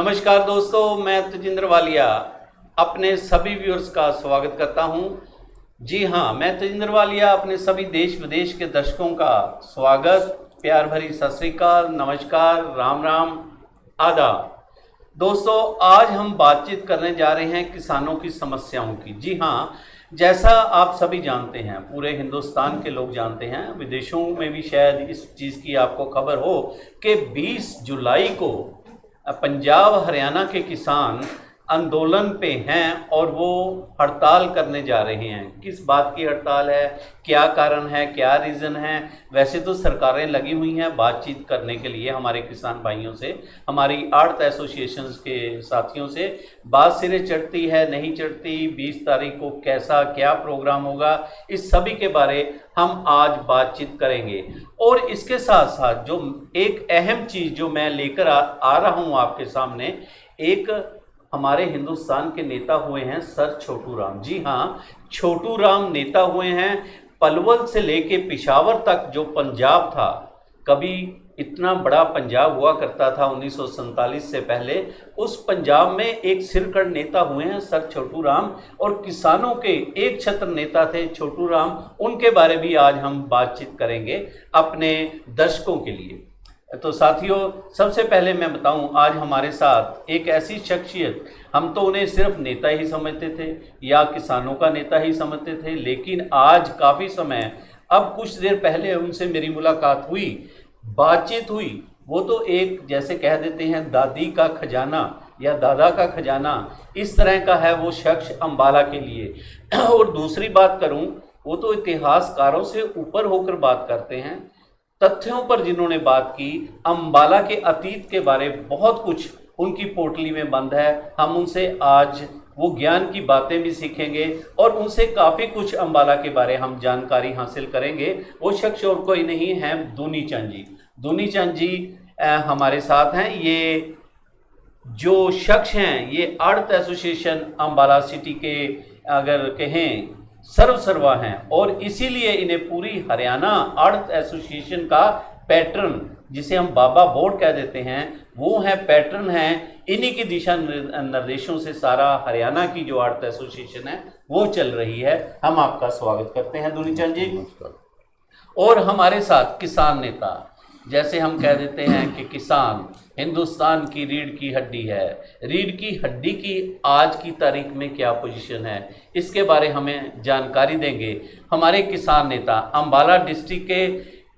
नमस्कार दोस्तों, मैं तजिंदर वालिया अपने सभी व्यूअर्स का स्वागत करता हूं। जी हां, मैं तजिंदर वालिया अपने सभी देश विदेश के दर्शकों का स्वागत, प्यार भरी सत श्री अकाल, नमस्कार, राम राम, आदाब। दोस्तों, आज हम बातचीत करने जा रहे हैं किसानों की समस्याओं की। जी हां, जैसा आप सभी जानते हैं, पूरे हिंदुस्तान के लोग जानते हैं, विदेशों में भी शायद इस चीज़ की आपको खबर हो कि 20 जुलाई को पंजाब हरियाणा के किसान आंदोलन पे हैं और वो हड़ताल करने जा रहे हैं। किस बात की हड़ताल है, क्या कारण है, क्या रीज़न है? वैसे तो सरकारें लगी हुई हैं बातचीत करने के लिए हमारे किसान भाइयों से, हमारी आड़त एसोसिएशंस के साथियों से। बात सिरे चढ़ती है, नहीं चढ़ती, 20 तारीख को कैसा क्या प्रोग्राम होगा, इस सभी के बारे हम आज बातचीत करेंगे। और इसके साथ साथ जो एक अहम चीज़ जो मैं लेकर आ रहा हूँ आपके सामने, एक हमारे हिंदुस्तान के नेता हुए हैं सर छोटू राम। जी हाँ, छोटू राम नेता हुए हैं। पलवल से लेके पिशावर तक जो पंजाब था, कभी इतना बड़ा पंजाब हुआ करता था 1947 से पहले, उस पंजाब में एक सिरकड़ नेता हुए हैं सर छोटू राम, और किसानों के एक छत्र नेता थे छोटू राम। उनके बारे भी आज हम बातचीत करेंगे अपने दर्शकों के लिए। तो साथियों, सबसे पहले मैं बताऊं, आज हमारे साथ एक ऐसी शख्सियत, हम तो उन्हें सिर्फ नेता ही समझते थे या किसानों का नेता ही समझते थे, लेकिन आज काफ़ी समय, अब कुछ देर पहले उनसे मेरी मुलाकात हुई, बातचीत हुई। वो तो एक, जैसे कह देते हैं, दादी का खजाना या दादा का खजाना, इस तरह का है वो शख्स अम्बाला के लिए। और दूसरी बात करूं, वो तो इतिहासकारों से ऊपर होकर बात करते हैं, तथ्यों पर जिन्होंने बात की, अम्बाला के अतीत के बारे बहुत कुछ उनकी पोटली में बंद है। हम उनसे आज वो ज्ञान की बातें भी सीखेंगे और उनसे काफ़ी कुछ अम्बाला के बारे हम जानकारी हासिल करेंगे। वो शख्स और कोई नहीं है, दूनी चंद जी। दूनी चंद जी हमारे साथ हैं। ये जो शख्स हैं, ये आड़त एसोसिएशन अम्बाला सिटी के, अगर कहें, सर्वा हैं, और इसीलिए इन्हें पूरी हरियाणा आड़त एसोसिएशन का पैटर्न, जिसे हम बाबा बोर्ड कह देते हैं, वो है पैटर्न है। इन्हीं की दिशा निर्देशों से सारा हरियाणा की जो आड़त एसोसिएशन है वो चल रही है। हम आपका स्वागत करते हैं दूनीचंद जी। और हमारे साथ किसान नेता, जैसे हम कह देते हैं कि किसान हिंदुस्तान की रीढ़ की हड्डी है। रीढ़ की हड्डी की आज की तारीख में क्या पोजीशन है, इसके बारे हमें जानकारी देंगे हमारे किसान नेता, अम्बाला डिस्ट्रिक्ट के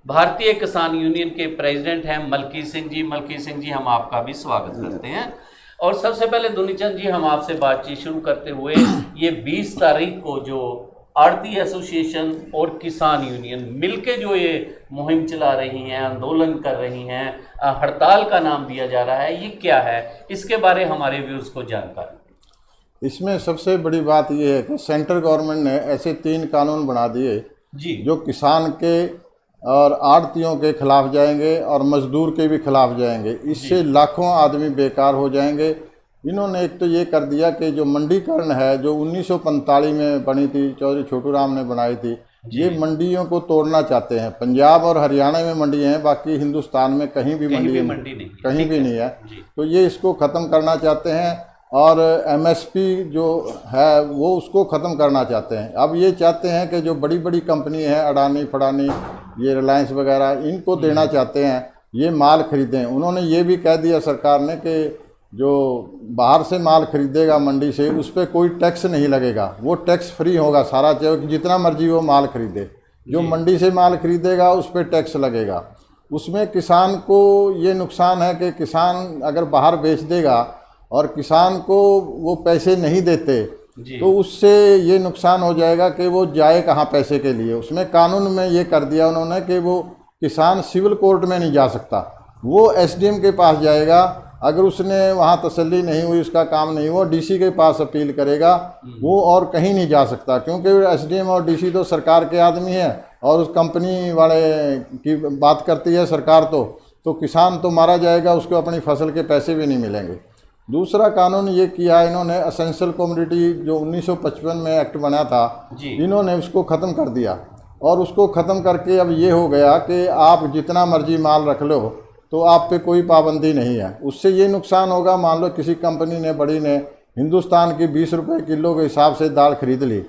भारतीय किसान यूनियन के प्रेसिडेंट हैं मलकी सिंह जी। मलकी सिंह जी, हम आपका भी स्वागत करते हैं। और सबसे पहले दूनीचंद जी, हम आपसे बातचीत शुरू करते हुए, ये 20 तारीख को जो आड़ती एसोसिएशन और किसान यूनियन मिलके जो ये मुहिम चला रही हैं, आंदोलन कर रही हैं, हड़ताल का नाम दिया जा रहा है, ये क्या है, इसके बारे हमारे व्यूअर्स को जानकारी। इसमें सबसे बड़ी बात यह है कि सेंट्रल गवर्नमेंट ने ऐसे 3 कानून बना दिए जी, जो किसान के और आड़तियों के खिलाफ जाएंगे और मजदूर के भी खिलाफ जाएंगे। इससे लाखों आदमी बेकार हो जाएंगे। इन्होंने एक तो ये कर दिया कि जो मंडीकरण है, जो 1945 में बनी थी, चौधरी छोटू राम ने बनाई थी, ये मंडियों को तोड़ना चाहते हैं। पंजाब और हरियाणा में मंडी हैं, बाकी हिंदुस्तान में कहीं भी मंडी नहीं, कहीं भी नहीं है। तो ये इसको ख़त्म करना चाहते हैं। और MSP जो है वो उसको ख़त्म करना चाहते हैं। अब ये चाहते हैं कि जो बड़ी बड़ी कंपनी है, अडानी फडानी, ये रिलायंस वगैरह, इनको देना चाहते हैं, ये माल खरीदें। उन्होंने ये भी कह दिया सरकार ने कि जो बाहर से माल खरीदेगा मंडी से, उस पर कोई टैक्स नहीं लगेगा, वो टैक्स फ्री होगा सारा, चाहे जितना मर्जी वो माल खरीदे। जो मंडी से माल खरीदेगा उस पर टैक्स लगेगा। उसमें किसान को ये नुकसान है कि किसान अगर बाहर बेच देगा और किसान को वो पैसे नहीं देते, तो उससे ये नुकसान हो जाएगा कि वो जाए कहाँ पैसे के लिए। उसमें कानून में ये कर दिया उन्होंने कि वो किसान सिविल कोर्ट में नहीं जा सकता, वो SDM के पास जाएगा। अगर उसने वहाँ तसल्ली नहीं हुई, उसका काम नहीं हुआ, DC के पास अपील करेगा, वो और कहीं नहीं जा सकता, क्योंकि SDM और DC तो सरकार के आदमी है और उस कंपनी वाले की बात करती है सरकार। तो किसान तो मारा जाएगा, उसको अपनी फसल के पैसे भी नहीं मिलेंगे। दूसरा कानून ये किया इन्होंने, एसेंशियल कमोडिटी जो 1955 में एक्ट बना था, इन्होंने उसको ख़त्म कर दिया। और उसको ख़त्म करके अब ये हो गया कि आप जितना मर्जी माल रख लो, तो आप पे कोई पाबंदी नहीं है। उससे ये नुकसान होगा, मान लो किसी कंपनी ने बड़ी ने हिंदुस्तान की 20 रुपये किलो के हिसाब से दाल खरीद ली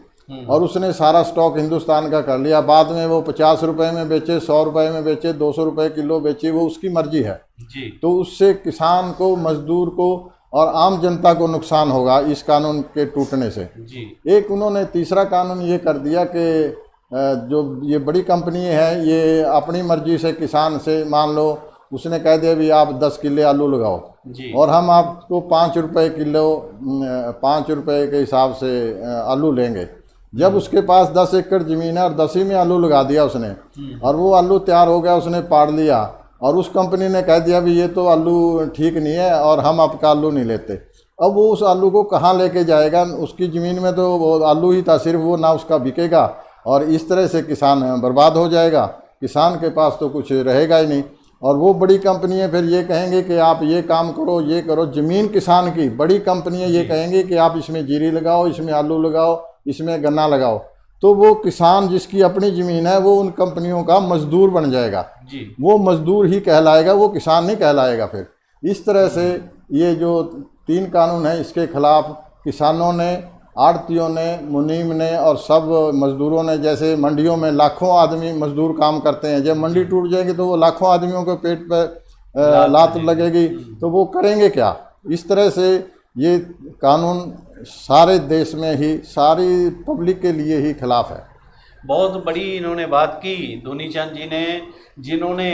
और उसने सारा स्टॉक हिंदुस्तान का कर लिया, बाद में वो 50 रुपये में बेचे, 100 रुपये में बेचे, 200 रुपये किलो बेचे, वो उसकी मर्जी है जी। तो उससे किसान को, मजदूर को और आम जनता को नुकसान होगा इस कानून के टूटने से जी। एक उन्होंने तीसरा कानून ये कर दिया कि जो ये बड़ी कंपनी है ये अपनी मर्जी से किसान से, मान लो उसने कह दिया भी आप 10 किलो आलू लगाओ जी। और हम आपको 5 रुपये किलो, 5 रुपये के हिसाब से आलू लेंगे। जब उसके पास 10 एकड़ ज़मीन है और 10 ही में आलू लगा दिया उसने और वो आलू तैयार हो गया, उसने पाड़ लिया और उस कंपनी ने कह दिया भी ये तो आलू ठीक नहीं है और हम आपका आलू नहीं लेते, अब वो उस आलू को कहाँ लेके जाएगा? उसकी ज़मीन में तो वो आलू ही था सिर्फ, वो ना उसका बिकेगा और इस तरह से किसान बर्बाद हो जाएगा, किसान के पास तो कुछ रहेगा ही नहीं। और वो बड़ी कंपनियां फिर ये कहेंगे कि आप ये काम करो, ये करो। ज़मीन किसान की, बड़ी कंपनियां ये कहेंगे कि आप इसमें जीरी लगाओ, इसमें आलू लगाओ, इसमें गन्ना लगाओ, तो वो किसान जिसकी अपनी ज़मीन है वो उन कंपनियों का मजदूर बन जाएगा जी। वो मजदूर ही कहलाएगा, वो किसान नहीं कहलाएगा। फिर इस तरह से ये जो 3 कानून हैं इसके खिलाफ किसानों ने, आड़तियों ने, मुनीम ने और सब मजदूरों ने, जैसे मंडियों में लाखों आदमी मजदूर काम करते हैं, जब मंडी टूट जाएगी तो वो लाखों आदमियों के पेट पर लात लगेगी तो वो करेंगे क्या? इस तरह से ये कानून सारे देश में ही, सारी पब्लिक के लिए ही खिलाफ है। बहुत बड़ी इन्होंने बात की दुनीचंद जी ने, जिन्होंने,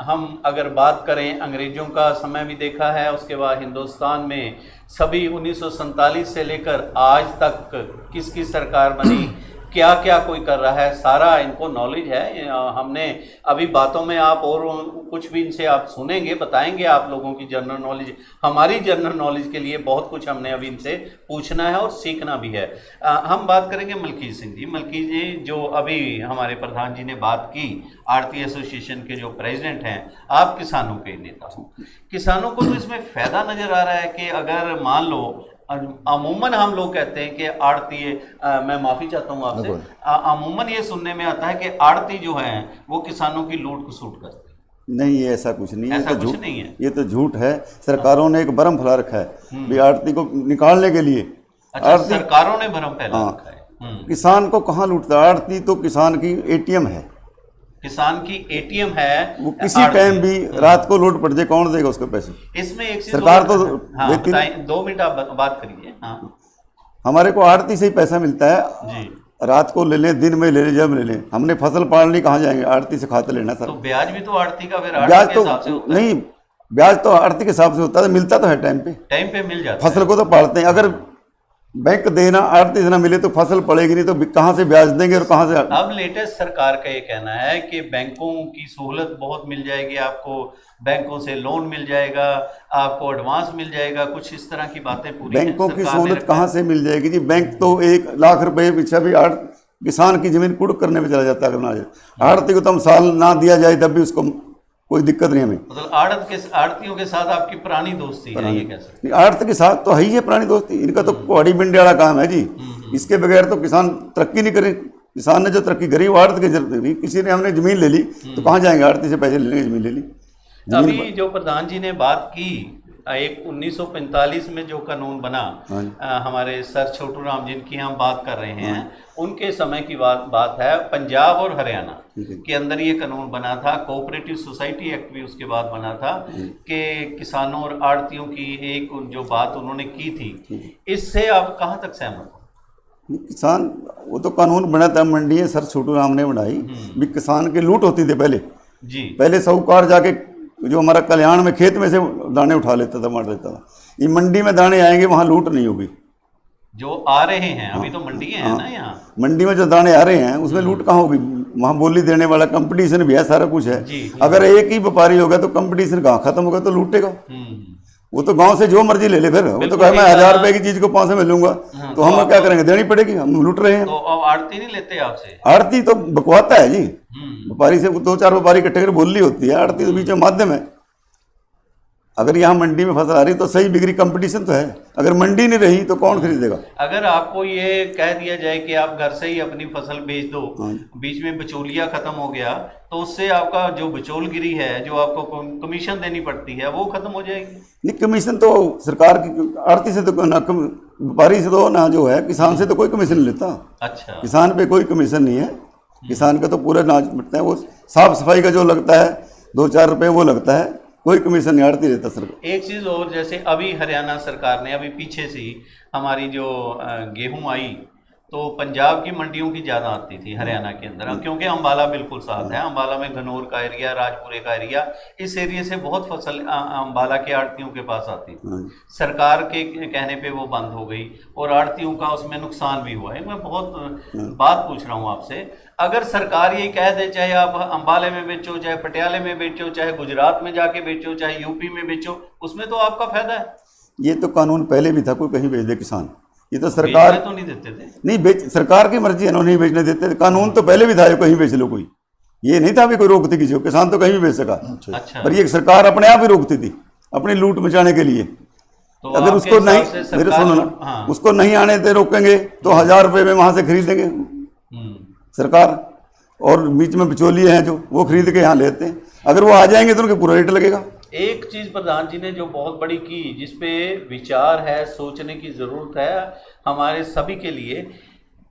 हम अगर बात करें अंग्रेज़ों का समय भी देखा है, उसके बाद हिंदुस्तान में सभी 1947 से लेकर आज तक किसकी सरकार बनी, क्या क्या कोई कर रहा है, सारा इनको नॉलेज है। हमने अभी बातों में आप और कुछ भी इनसे आप सुनेंगे, बताएंगे आप लोगों की जनरल नॉलेज, हमारी जनरल नॉलेज के लिए बहुत कुछ हमने अभी इनसे पूछना है और सीखना भी है। हम बात करेंगे मलकीत सिंह जी। मलकीत जी, जो अभी हमारे प्रधान जी ने बात की, आड़ती एसोसिएशन के जो प्रेसिडेंट हैं, आप किसानों के नेता हो, किसानों को तो इसमें फ़ायदा नज़र आ रहा है कि अगर मान लो, अमूमन हम लोग कहते हैं कि आड़ती, मैं माफ़ी चाहता हूँ आपसे, अमूमन ये सुनने में आता है कि आड़ती जो है वो किसानों की लूट खसूट करते हैं। नहीं, ये ऐसा कुछ नहीं है, ऐसा ये तो कुछ झूठ नहीं है। ये तो झूठ है। सरकारों ने एक भरम फैला रखा है भी आड़ती को निकालने के लिए। अच्छा, सरकारों ने भरम फैला रखा है। किसान को कहाँ लूटता है? आड़ती तो किसान की एटीएम है, किसान की एटीएम है। वो किसी टाइम भी रात को लूट पड़ जाए, कौन देगा उसको पैसे? इसमें एक चीज सरकार तो हाँ, देती नहीं। 2 मिनट आप बात करिए। हाँ हमारे को आड़ती से ही पैसा मिलता है जी। रात को ले लें, दिन में ले लें, जब ले लें। हमने फसल पालनी कहाँ जाएंगे? आड़ती से खाते लेना सर। तो ब्याज भी तो आड़ती का फिर ब्याज आड़ती के तो हिसाब से होता है। नहीं, ब्याज तो आड़ती के हिसाब से होता है, मिलता तो है टाइम पे मिल जाता है। फसल को तो पालते हैं। अगर बैंक देना आड़ती से ना मिले तो फसल पड़ेगी नहीं, तो कहाँ से ब्याज देंगे और कहाँ से? अब लेटेस्ट सरकार का ये कहना है कि बैंकों की सहूलत बहुत मिल जाएगी आपको, बैंकों से लोन मिल जाएगा, आपको एडवांस मिल जाएगा, कुछ इस तरह की बातें पूरी बैंकों की सहूलत कहाँ से मिल जाएगी जी? बैंक तो 1 लाख रुपए पीछे भी किसान की जमीन कुड़ करने में चला जाता है। अगर ना आड़ती को तो हम साल ना दिया जाए तब भी उसको कोई दिक्कत नहीं हमें। मतलब आड़तियों के साथ आपकी पुरानी दोस्ती है, ये कह सकते हैं। आड़त के साथ तो है ही है पुरानी दोस्ती, इनका तो कोड़ी बिंडे वाला काम है जी। इसके बगैर तो किसान तरक्की नहीं करे। किसान ने जो तरक्की करी वो आड़त की जरूरत नहीं। किसी ने हमने जमीन ले ली तो कहाँ जाएंगे? आड़ती से पैसे ले लेंगे, जमीन ले ली। अभी जो प्रधान जी ने बात की, एक 1945 में जो कानून बना, हमारे सर छोटू राम जिनकी हम बात कर रहे हैं, उनके समय की बात है। पंजाब और हरियाणा के अंदर ये कानून बना था। कोऑपरेटिव सोसाइटी एक्ट भी उसके बाद बना था कि किसानों और आड़तियों की एक जो बात उन्होंने की थी, इससे आप कहाँ तक सहमत हो? किसान, वो तो कानून बना था, मंडी है सर छोटू राम ने बनाई भी। किसान की लूट होती थी पहले जी। पहले साहूकार जाके जो हमारा कल्याण में खेत में से दाने उठा लेता था, मार देता था। ये मंडी में दाने आएंगे, वहाँ लूट नहीं होगी। जो आ रहे हैं अभी तो मंडी है ना, यहाँ मंडी में जो दाने आ रहे हैं उसमें लूट कहाँ होगी? वहाँ बोली देने वाला कंपटीशन भी है, सारा कुछ है। अगर एक ही व्यापारी होगा तो कंपटीशन कहाँ खत्म होगा? तो लूटेगा। वो तो गांव से जो मर्जी ले ले, फिर वो तो कहे मैं 1000 रुपए की चीज को 500 में लूंगा, तो हम क्या करेंगे? देनी पड़ेगी, हम लूट रहे हैं। तो अब आड़ती नहीं लेते आपसे? आड़ती तो बकवाता है जी। व्यापारी से 2-4 व्यापारी इकट्ठे कर बोली होती है, आड़ती तो बीच में माध्यम है। अगर यहाँ मंडी में फसल आ रही तो सही बिक्री, कंपटीशन तो है। अगर मंडी नहीं रही तो कौन खरीदेगा? अगर आपको ये कह दिया जाए कि आप घर से ही अपनी फसल बेच दो, बीच में बिचौलिया खत्म हो गया, तो उससे आपका जो बिचौलगिरी है, जो आपको कमीशन देनी पड़ती है, वो खत्म हो जाएगी। नहीं, कमीशन तो सरकार की, आड़ती से तो ना, व्यापारी से तो ना, जो है किसान से तो कोई कमीशन नहीं लेता। अच्छा, किसान पे कोई कमीशन नहीं है। किसान का तो पूरा नाच मिटता है। वो साफ सफाई का जो लगता है 2-4 रुपए वो लगता है, कोई कमीशन नहीं आड़ती देता सरकार। एक चीज़ और, जैसे अभी हरियाणा सरकार ने अभी पीछे से ही हमारी जो गेहूं आई, तो पंजाब की मंडियों की ज़्यादा आती थी हरियाणा के अंदर, क्योंकि अम्बाला बिल्कुल साथ है। अम्बाला में घनौर का एरिया, राजपुरे का एरिया, इस एरिया से बहुत फसल अम्बाला के आड़तियों के पास आती थी। सरकार के कहने पे वो बंद हो गई और आड़तियों का उसमें नुकसान भी हुआ है। मैं बहुत बात पूछ रहा हूँ आपसे, अगर सरकार ये कह दे चाहे आप अम्बाले में बेचो, चाहे पटियाले में बेचो, चाहे गुजरात में जाके बेचो, चाहे यूपी में बेचो, उसमें तो आपका फायदा है। ये तो कानून पहले भी था, कोई कहीं बेच दे किसान। ये तो सरकार तो नहीं देते थे। नहीं बेच, सरकार की मर्जी है ना, नहीं बेचने देते। कानून तो पहले भी था, कहीं बेच लो कोई, ये नहीं था भी कोई रोकती किसी को, किसान तो कहीं भी बेच सका। अच्छा, पर ये सरकार अपने आप ही रोकती थी अपनी लूट मचाने के लिए। तो अगर उसको नहीं, मेरे सुनो ना, उसको नहीं आने दे रोकेंगे तो 1000 रुपये में वहां से खरीदेंगे सरकार, और बीच में बिचौलिए हैं जो वो खरीद के यहाँ लेते हैं। अगर वो आ जाएंगे तो उनके पूरा रेट लगेगा। एक चीज प्रधान जी ने जो बहुत बड़ी की, जिसपे विचार है, सोचने की जरूरत है हमारे सभी के लिए,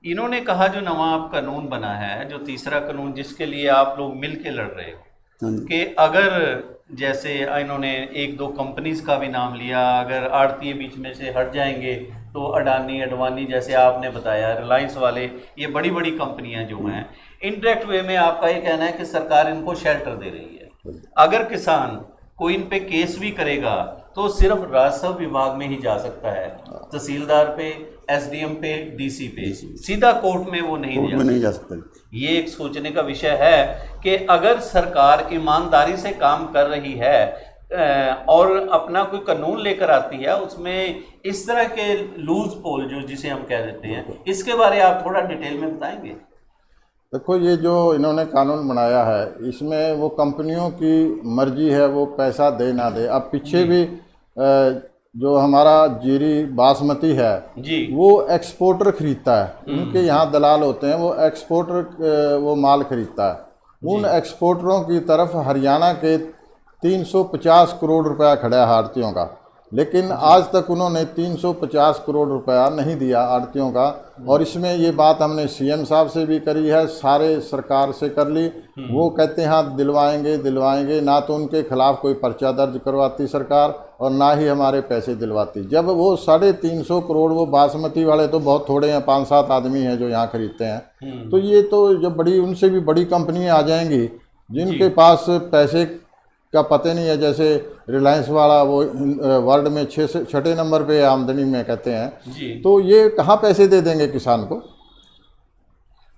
इन्होंने कहा जो नवा कानून बना है, जो तीसरा कानून जिसके लिए आप लोग मिल के लड़ रहे हो, कि अगर जैसे इन्होंने 1-2 कंपनीज का भी नाम लिया, अगर आड़ती बीच में से हट जाएंगे तो अडानी, अडवाणी, जैसे आपने बताया, रिलायंस वाले, ये बड़ी बड़ी कंपनियां जो हैं, इनडायरेक्ट वे में आपका ये कहना है कि सरकार इनको शेल्टर दे रही है। अगर किसान कोई इन पे केस भी करेगा तो सिर्फ राजस्व विभाग में ही जा सकता है, तहसीलदार पे, एसडीएम पे, डीसी पे, सीधा कोर्ट में वो नहीं जा सकता। ये एक सोचने का विषय है कि अगर सरकार ईमानदारी से काम कर रही है और अपना कोई कानून लेकर आती है, उसमें इस तरह के लूज पोल जो जिसे हम कह देते हैं, इसके बारे आप थोड़ा डिटेल में बताएंगे। देखो, ये जो इन्होंने कानून बनाया है, इसमें वो कंपनियों की मर्जी है वो पैसा दे ना दे। अब पीछे भी जो हमारा जीरी बासमती है जी, वो एक्सपोर्टर खरीदता है। उनके यहाँ दलाल होते हैं, वो एक्सपोर्टर वो माल खरीदता है। उन एक्सपोर्टरों की तरफ हरियाणा के 350 करोड़ रुपया खड़ा है आड़तियों का, लेकिन आज तक उन्होंने 350 करोड़ रुपया नहीं दिया आड़तियों का। और इसमें ये बात हमने सीएम साहब से भी करी है, सारे सरकार से कर ली। वो कहते हैं हाँ दिलवाएंगे, ना तो उनके खिलाफ कोई पर्चा दर्ज करवाती सरकार और ना ही हमारे पैसे दिलवाती। जब वो 350 करोड़, वो बासमती वाले तो बहुत थोड़े हैं, 5-7 आदमी हैं जो यहाँ खरीदते हैं, तो ये तो जो बड़ी, उनसे भी बड़ी कंपनियाँ आ जाएंगी जिनके पास पैसे का पता नहीं है। जैसे रिलायंस वाला, वो वर्ल्ड में 6 नंबर पे आमदनी में कहते हैं जी, तो ये कहाँ पैसे दे देंगे किसान को।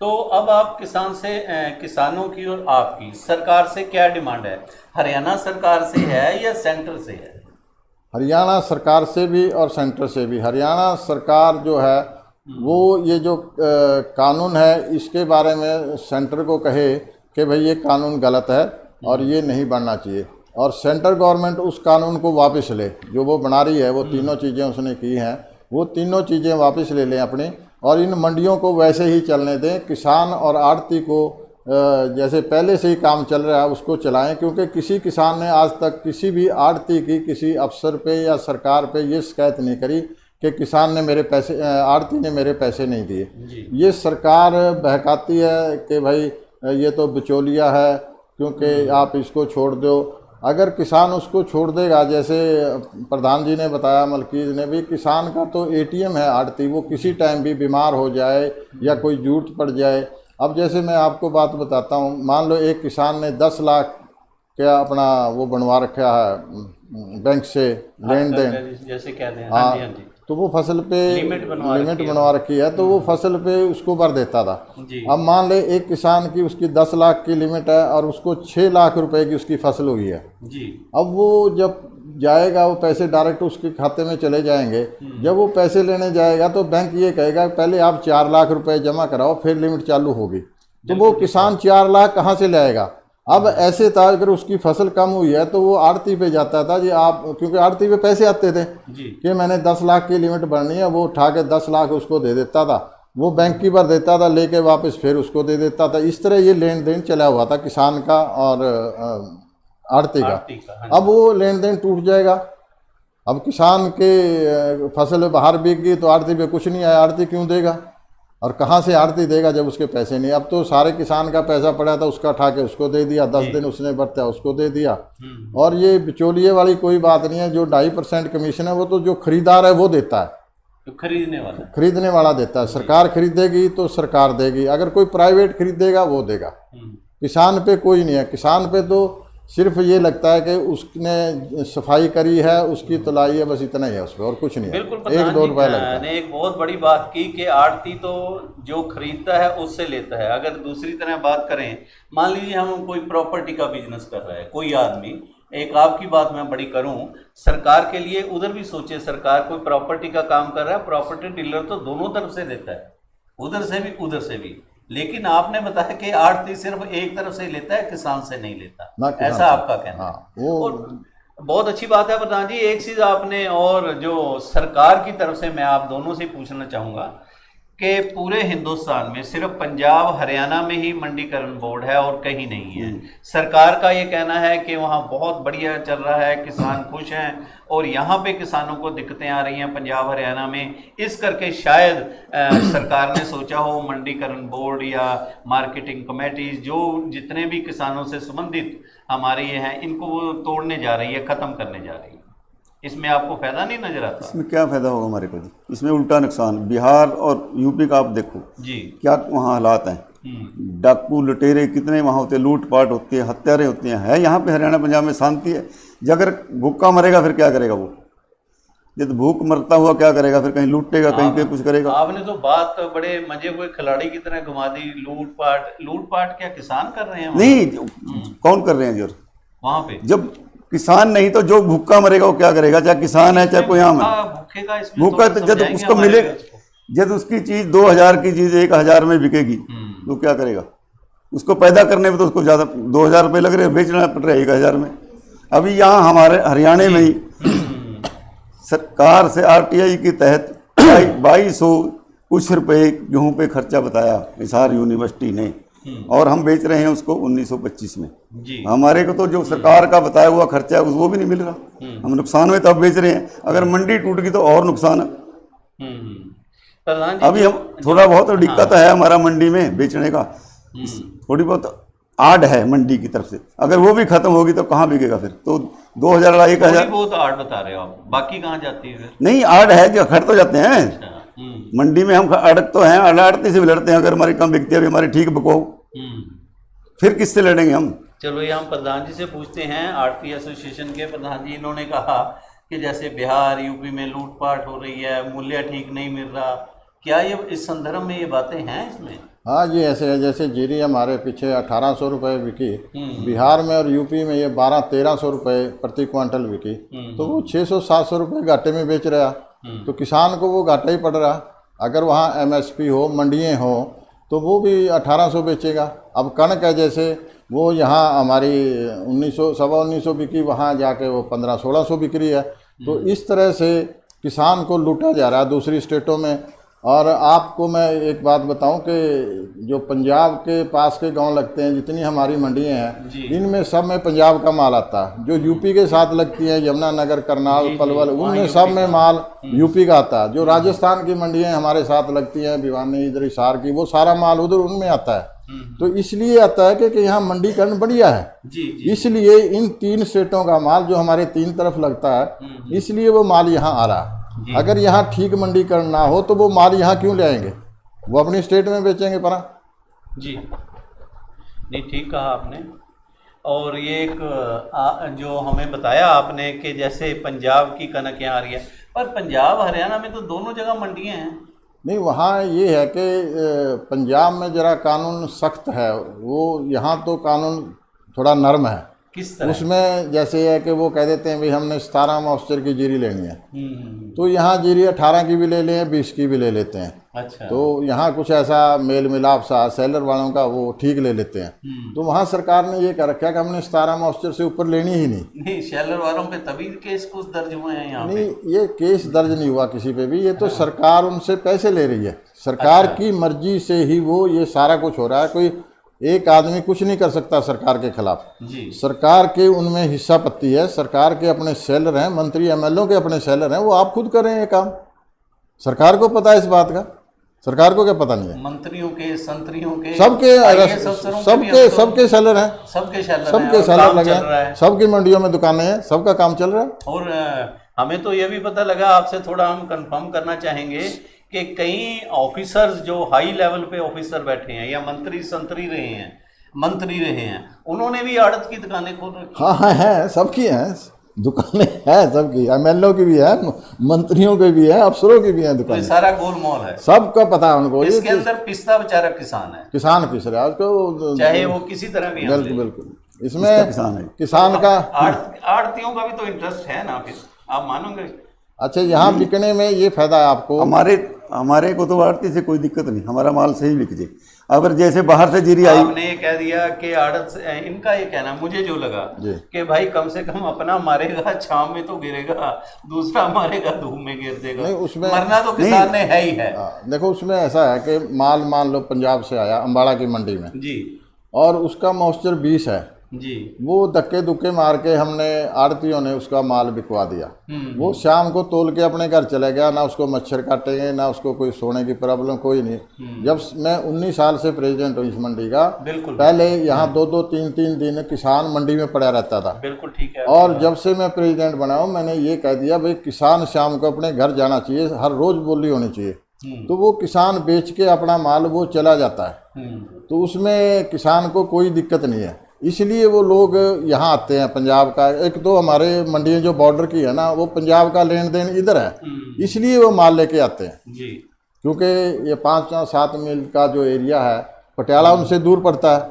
तो अब आप किसानों की और आपकी सरकार से क्या डिमांड है? हरियाणा सरकार से है या सेंटर से है? हरियाणा सरकार से भी और सेंटर से भी। हरियाणा सरकार जो है वो ये जो कानून है इसके बारे में सेंटर को कहे कि भाई ये कानून गलत है और ये नहीं बनना चाहिए, और सेंट्रल गवर्नमेंट उस कानून को वापस ले, जो वो बना रही है, वो तीनों चीज़ें उसने की हैं, वो तीनों चीज़ें वापस ले लें अपनी, और इन मंडियों को वैसे ही चलने दें। किसान और आड़ती को जैसे पहले से ही काम चल रहा है उसको चलाएं, क्योंकि किसी किसान ने आज तक किसी भी आड़ती की किसी अफसर पे या सरकार पे ये शिकायत नहीं करी कि किसान ने मेरे पैसे, आड़ती ने मेरे पैसे नहीं दिए। ये सरकार बहकाती है कि भाई ये तो बिचौलिया है, क्योंकि आप इसको छोड़ दो। अगर किसान उसको छोड़ देगा, जैसे प्रधान जी ने बताया, मलकीज ने भी, किसान का तो एटीएम है आड़ती, वो किसी टाइम भी बीमार हो जाए या कोई जरूरत पड़ जाए। अब जैसे मैं आपको बात बताता हूँ, मान लो एक किसान ने 10 लाख क्या अपना वो बनवा रखा है बैंक से लेन देन, जैसे कहते हैं, हाँ, तो वो फसल पे लिमिट बनवा रखी है, तो वो फसल पे उसको भर देता था। अब मान ले एक किसान की उसकी 10 लाख की लिमिट है और उसको 6 लाख रुपए की उसकी फसल हुई है जी। अब वो जब जाएगा, वो पैसे डायरेक्ट उसके खाते में चले जाएंगे। जब वो पैसे लेने जाएगा तो बैंक ये कहेगा पहले आप 4 लाख रुपए जमा कराओ, फिर लिमिट चालू होगी। तो वो किसान 4 लाख कहाँ से लाएगा? अब ऐसे था, अगर उसकी फसल कम हुई है तो वो आड़ती पे जाता था जी, आप क्योंकि आड़ती पे पैसे आते थे जी कि मैंने 10 लाख की लिमिट भरनी है, वो उठा के 10 लाख उसको दे देता था, वो बैंक की भर देता था, लेके वापस फिर उसको दे देता था। इस तरह ये लेन देन चला हुआ था किसान का और आड़ती का। हाँ अब वो लेन देन टूट जाएगा। अब किसान के फसल बाहर बिक गई तो आड़ती पे कुछ नहीं आया, आड़ती क्यों देगा और कहाँ से आड़ती देगा जब उसके पैसे नहीं। अब तो सारे किसान का पैसा पड़ा था, उसका उठा के उसको दे दिया, 10 दिन उसने बरता उसको दे दिया। और ये बिचौलिए वाली कोई बात नहीं है। जो 2.5% कमीशन है वो तो जो खरीदार है वो देता है, तो खरीदने वाला देता है। सरकार खरीदेगी तो सरकार देगी, अगर कोई प्राइवेट खरीदेगा वो देगा। किसान पे कोई नहीं है। किसान पे तो सिर्फ ये लगता है कि उसने सफाई करी है, उसकी तुलाई है, बस इतना ही है उसमें और कुछ नहीं है। बिल्कुल, 1-2 रुपए लगता है। ने एक बहुत बड़ी बात की कि आड़ती तो जो खरीदता है उससे लेता है। अगर दूसरी तरह बात करें, मान लीजिए हम कोई प्रॉपर्टी का बिजनेस कर रहा है कोई आदमी, एक आपकी बात मैं बड़ी करूं, सरकार के लिए उधर भी सोचे, सरकार कोई प्रॉपर्टी का काम कर रहा है, प्रॉपर्टी डीलर तो दोनों तरफ से देता है, उधर से भी उधर से भी। लेकिन आपने बताया कि आड़ती सिर्फ एक तरफ से लेता है, किसान से नहीं लेता, ऐसा आपका कहना है। वो और बहुत अच्छी बात है प्रधान जी। एक चीज आपने और जो सरकार की तरफ से मैं आप दोनों से पूछना चाहूंगा कि पूरे हिंदुस्तान में सिर्फ पंजाब हरियाणा में ही मंडीकरण बोर्ड है और कहीं नहीं है। सरकार का ये कहना है कि वहाँ बहुत बढ़िया चल रहा है, किसान खुश हैं, और यहाँ पे किसानों को दिक्कतें आ रही हैं पंजाब हरियाणा में। इस करके शायद सरकार ने सोचा हो मंडीकरण बोर्ड या मार्केटिंग कमेटीज जो जितने भी किसानों से संबंधित हमारे ये हैं, इनको वो तोड़ने जा रही है, ख़त्म करने जा रही है। इसमें आपको फायदा नहीं नजर आता? इसमें क्या फायदा होगा हमारे को जी, इसमें उल्टा नुकसान। बिहार और यूपी का आप देखो जी, क्या वहाँ हालात हैं। डाकू लुटेरे कितने वहाँ होते हैं, लूटपाट होती है, हत्यारे होते हैं। यहाँ पे हरियाणा पंजाब में शांति है। जब अगर भूखा मरेगा फिर क्या करेगा वो, जब भूख मरता हुआ क्या करेगा फिर, कहीं लूटेगा कहीं पे कुछ करेगा। आपने तो बात बड़े मजे हुए खिलाड़ी की तरह घुमा दी। लूटपाट क्या किसान कर रहे हैं नहीं, कौन कर रहे हैं जोर वहाँ पे? जब किसान नहीं तो जो भूखा मरेगा वो क्या करेगा, चाहे किसान है चाहे कोई आम है। भूखा तो जब उसको मिलेगा, जब उसकी चीज 2000 की चीज 1000 में बिकेगी तो क्या करेगा। उसको पैदा करने में तो उसको ज्यादा 2000 रुपये लग रहे हैं, बेचना पड़ रहा है 1000 में। अभी यहाँ हमारे हरियाणा में ही सरकार से आरटीआई के तहत 2200 कुछ रुपए गेहूं पे खर्चा बताया हिसार यूनिवर्सिटी ने, और हम बेच रहे हैं उसको 1925 में जी। हमारे को तो जो सरकार का बताया हुआ खर्चा है वो भी नहीं मिल रहा, हम नुकसान में तब बेच रहे हैं। अगर मंडी टूट गई तो और नुकसान है। अभी हम थोड़ा बहुत दिक्कत है हमारा मंडी में बेचने का, थोड़ी बहुत आड़ है मंडी की तरफ से। अगर वो भी खत्म होगी तो कहाँ बिकेगा फिर, तो 2000 1000 बहुत आड़ बता रहे हो आप, बाकी कहाँ जाती है फिर? नहीं, आड़ है जो खड़ तो जाते हैं मंडी में, हम अड़क तो हैं, अड़ाड़ती से भी लड़ते हैं। अगर हमारी कम बिकती है, हमारी ठीक बिको, फिर किससे लड़ेंगे हम। चलो ये हम प्रधान जी से पूछते हैं, आड़ती एसोसिएशन के प्रधान जी। इन्होंने कहा कि जैसे बिहार यूपी में लूटपाट हो रही है, मूल्य ठीक नहीं मिल रहा, क्या ये इस संदर्भ में ये बातें हैं इसमें? हाँ जी, ऐसे है जैसे जीरी हमारे पीछे 1800 रुपये बिकी, बिहार में और यूपी में ये 1200-1300 रुपये प्रति क्विंटल बिकी, तो वो 600-700 रुपये घाटे में बेच रहा, तो किसान को वो घाटा ही पड़ रहा। अगर वहाँ एमएसपी हो, मंडियाँ हो, तो वो भी 1800 बेचेगा। अब कणक है जैसे, वो यहाँ हमारी 1900-1900 बिकी, वहाँ जाके वो 1500-1600 बिक रही है। तो इस तरह से किसान को लूटा जा रहा है दूसरी स्टेटों में। और आपको मैं एक बात बताऊं कि जो पंजाब के पास के गांव लगते हैं, जितनी हमारी मंडियां हैं, इनमें सब में पंजाब का माल आता है। जो यूपी के साथ लगती हैं, यमुनानगर, करनाल, पलवल, उनमें सब में माल यूपी का आता है। जो राजस्थान की मंडियां हमारे साथ लगती हैं, भिवानी, इधर हिसार की, वो सारा माल उधर उनमें आता है। तो इसलिए आता है कि यहाँ मंडीकरण बढ़िया है। इसलिए इन 3 स्टेटों का माल जो हमारे 3 तरफ लगता है, इसलिए वो माल यहाँ आ रहा है। अगर यहाँ ठीक मंडीकरण ना हो तो वो माल यहाँ क्यों ले आएंगे, वो अपनी स्टेट में बेचेंगे परा जी। नहीं, ठीक कहा आपने। और ये एक जो हमें बताया आपने कि जैसे पंजाब की कनक यहाँ आ रही है, पर पंजाब हरियाणा में तो दोनों जगह मंडियाँ हैं। नहीं, वहाँ ये है कि पंजाब में जरा कानून सख्त है, वो यहाँ तो कानून थोड़ा नरम है। किस तरह? उसमें जैसे है कि वो कह देते हैं भाई हमने 17 मॉइस्चर की जीरी लेनी है, तो यहाँ जीरी 18 की भी ले लें, 20 की भी ले लेते हैं। अच्छा। तो यहाँ कुछ ऐसा मेल मिलाप सा सेलर वालों का वो ठीक ले लेते हैं। तो वहाँ सरकार ने ये कर रखा है कि हमने 17 मॉइस्चर से ऊपर लेनी ही नहीं। सेलर वालों पे तभी केस कुछ दर्ज हुए हैं यहाँ पे? नहीं, ये केस दर्ज नहीं हुआ किसी पे भी, ये तो सरकार उनसे पैसे ले रही है। सरकार की मर्जी से ही वो ये सारा कुछ हो रहा है। कोई एक आदमी कुछ नहीं कर सकता सरकार के खिलाफ जी। सरकार के उनमें हिस्सा पत्ती है, सरकार के अपने सेलर हैं, मंत्री एमएलओ के अपने सेलर हैं, वो आप खुद करें ये काम। सरकार को पता है इस बात का, सरकार को क्या पता नहीं है? मंत्रियों के, संतरियों के, सबके सबके सेलर हैं, सबके सेलर लगे हैं, सबकी मंडियों में दुकानें हैं, सबका काम चल रहा है। और हमें तो ये भी पता लगा, आपसे थोड़ा हम कंफर्म करना चाहेंगे कि कई ऑफिसर्स जो हाई लेवल पे ऑफिसर बैठे हैं या मंत्री रहे हैं, उन्होंने भी आड़त की दुकानें खोल रखी। हाँ है, सबकी हैं दुकानें, हैं सबकी, एमएलओ की भी है, मंत्रियों की भी है, अफसरों की भी है दुकानें। सारा गोलमाल है, सबका पता है उनको। इसके अंदर पिसता बेचारा किसान है, किसान पिस रहा है उसको, चाहे वो किसी तरह भी। बिल्कुल बिल्कुल, इसमें किसान का आड़तियों का भी तो इंटरेस्ट है ना, फिर आप मानोगे? अच्छा, यहाँ बिकने में ये फायदा है आपको। हमारे को तो आड़ती से कोई दिक्कत नहीं, हमारा माल सही बिक जाए। अगर जैसे बाहर से जीरी आई, आपने ये कह दिया कि आड़त, इनका ये कहना मुझे जो लगा कि भाई कम से कम अपना मारेगा छांव में तो गिरेगा, दूसरा मारेगा धूप में गिर देगा। नहीं, उसमें मरना तो किसान ने है ही है। देखो, उसमें ऐसा है कि माल मान लो पंजाब से आया अम्बाड़ा की मंडी में जी, और उसका मॉइस्चर 20 है जी, वो धक्के दुक्के मार के हमने आड़तियों ने उसका माल बिकवा दिया। वो शाम को तोल के अपने घर चले गया, ना उसको मच्छर काटेंगे, ना उसको कोई सोने की प्रॉब्लम, कोई नहीं। जब मैं 19 साल से प्रेसिडेंट हूँ इस मंडी का, बिल्कुल, पहले यहाँ 2-2, 3-3 दिन किसान मंडी में पड़ा रहता था। बिल्कुल ठीक है। और जब से मैं प्रेसिडेंट बना हूँ, मैंने ये कह दिया भाई किसान शाम को अपने घर जाना चाहिए, हर रोज बोली होनी चाहिए। तो वो किसान बेच के अपना माल वो चला जाता है, तो उसमें किसान को कोई दिक्कत नहीं है। इसलिए वो लोग यहाँ आते हैं पंजाब का। एक तो हमारे मंडियाँ जो बॉर्डर की है ना, वो पंजाब का लेन देन इधर है, इसलिए वो माल लेके आते हैं जी। क्योंकि ये 5-7 मील का जो एरिया है, पटियाला उनसे दूर पड़ता है,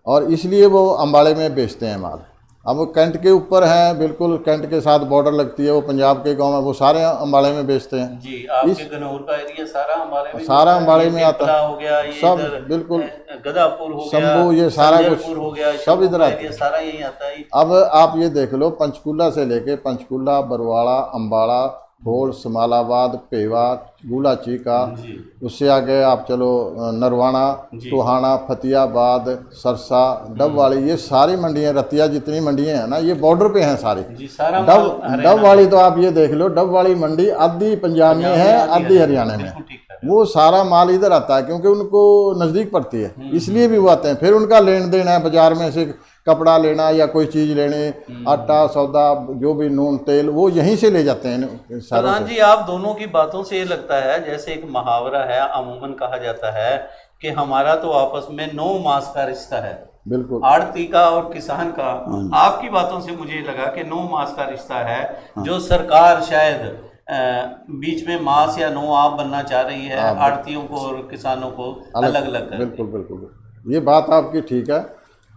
और इसलिए वो अम्बाड़े में बेचते हैं माल। अब वो कैंट के ऊपर हैं, बिल्कुल कैंट के साथ बॉर्डर लगती है, वो पंजाब के गांव में, वो सारे अम्बाड़े में बेचते हैं जी। आपके गनौर का एरिया सारा अम्बाड़े में आता हो गया, ये सब बिल्कुल, गदापुर हो गया, शंभू, ये सारा कुछ हो गया, सब इधर आता है, सारा यही आता है। अब आप ये देख लो, पंचकूला से लेके पंचकूला, बरवाड़ा, अम्बाड़ा, ठोड़, समालाबाद, पेवा, गुला चीका, उससे आगे आप चलो नरवाना, टोहाना, फतियाबाद, सरसा, डब वाली, ये सारी मंडियां, रतिया, जितनी मंडियां हैं ना, ये बॉर्डर पे हैं सारी। डब वाली तो आप ये देख लो, डब वाली मंडी आधी पंजाब में है, आधी हरियाणा में। वो सारा माल इधर आता है क्योंकि उनको नज़दीक पड़ती है, इसलिए भी वो आते हैं। फिर उनका लेन देन है, बाजार में से कपड़ा लेना या कोई चीज़ लेने, आटा, सौदा, जो भी नून तेल, वो यहीं से ले जाते हैं। प्रधान जी, आप दोनों की बातों से ये लगता है जैसे एक मुहावरा है, अमूमन कहा जाता है कि हमारा तो आपस में 9 मास का रिश्ता है। बिल्कुल, आड़ती का और किसान का। आपकी बातों से मुझे लगा कि 9 मास का रिश्ता है, जो सरकार शायद बीच में मास या 9 आप बनना चाह रही है, आड़तियों को और किसानों को अलग अलग। बिल्कुल बिल्कुल, ये बात आपकी ठीक है।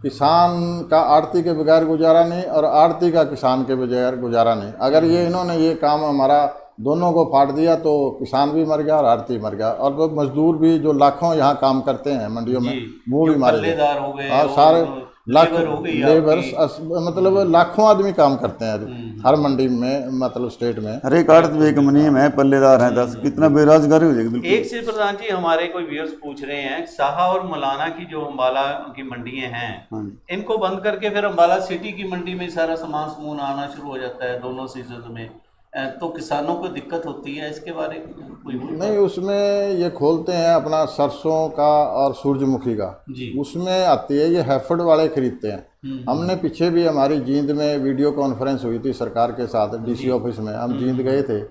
किसान का आड़ती के बगैर गुजारा नहीं, और आड़ती का किसान के बगैर गुजारा नहीं। अगर ये इन्होंने ये काम हमारा दोनों को फाड़ दिया तो किसान भी मर गया और आड़ती मर गया, और वो मजदूर भी जो लाखों यहाँ काम करते हैं मंडियों में, वो भी मारे गए। और सारे लाखों लेबर्स, मतलब लाखों आदमी काम करते हैं हर मंडी में, मतलब स्टेट में। अरे आड़त भी एक मुनीम है, पल्लेदार है 10, कितना बेरोजगारी हो जाएगी। एक चीज प्रधान जी, हमारे कोई व्यूअर्स पूछ रहे हैं, साहा और मौलाना की जो अम्बाला की मंडियां हैं, इनको बंद करके फिर अम्बाला सिटी की मंडी में सारा सामान आना शुरू हो जाता है दोनों सीजन में, तो किसानों को दिक्कत होती है, इसके बारे में कोई नहीं? उसमें ये खोलते हैं अपना सरसों का और सूरजमुखी का जी, उसमें आती है, ये हैफर्ड वाले खरीदते हैं। हमने पीछे भी हमारी जींद में वीडियो कॉन्फ्रेंस हुई थी सरकार के साथ, डीसी ऑफिस में, हम जींद गए थे,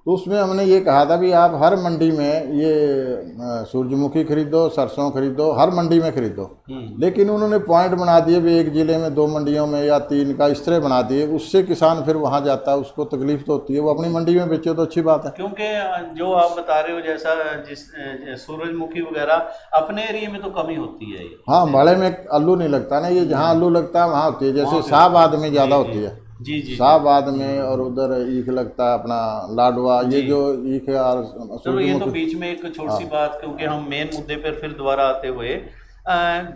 तो उसमें हमने ये कहा था भी आप हर मंडी में ये सूरजमुखी खरीदो, सरसों खरीदो, हर मंडी में खरीदो। लेकिन उन्होंने पॉइंट बना दिए भी एक ज़िले में 2 मंडियों में या 3 का, इस तरह बना दिए। उससे किसान फिर वहाँ जाता है, उसको तकलीफ तो होती है, वो अपनी मंडी में बेचे तो अच्छी बात है। क्योंकि जो आप बता रहे हो, जैसा जिस सूरजमुखी वगैरह अपने एरिया में तो कमी होती है। हाँ, बाड़े में आलू नहीं लगता ना, ये जहाँ आलू लगता है वहाँ होती है, जैसे साहबाद में ज़्यादा होती है। जी जी। शाहबाद में और उधर ईख लगता है अपना लाडवा, ये जो ईख और चलो ये तो बीच में एक छोटी सी बात, क्योंकि हम मेन मुद्दे पर फिर दोबारा आते हुए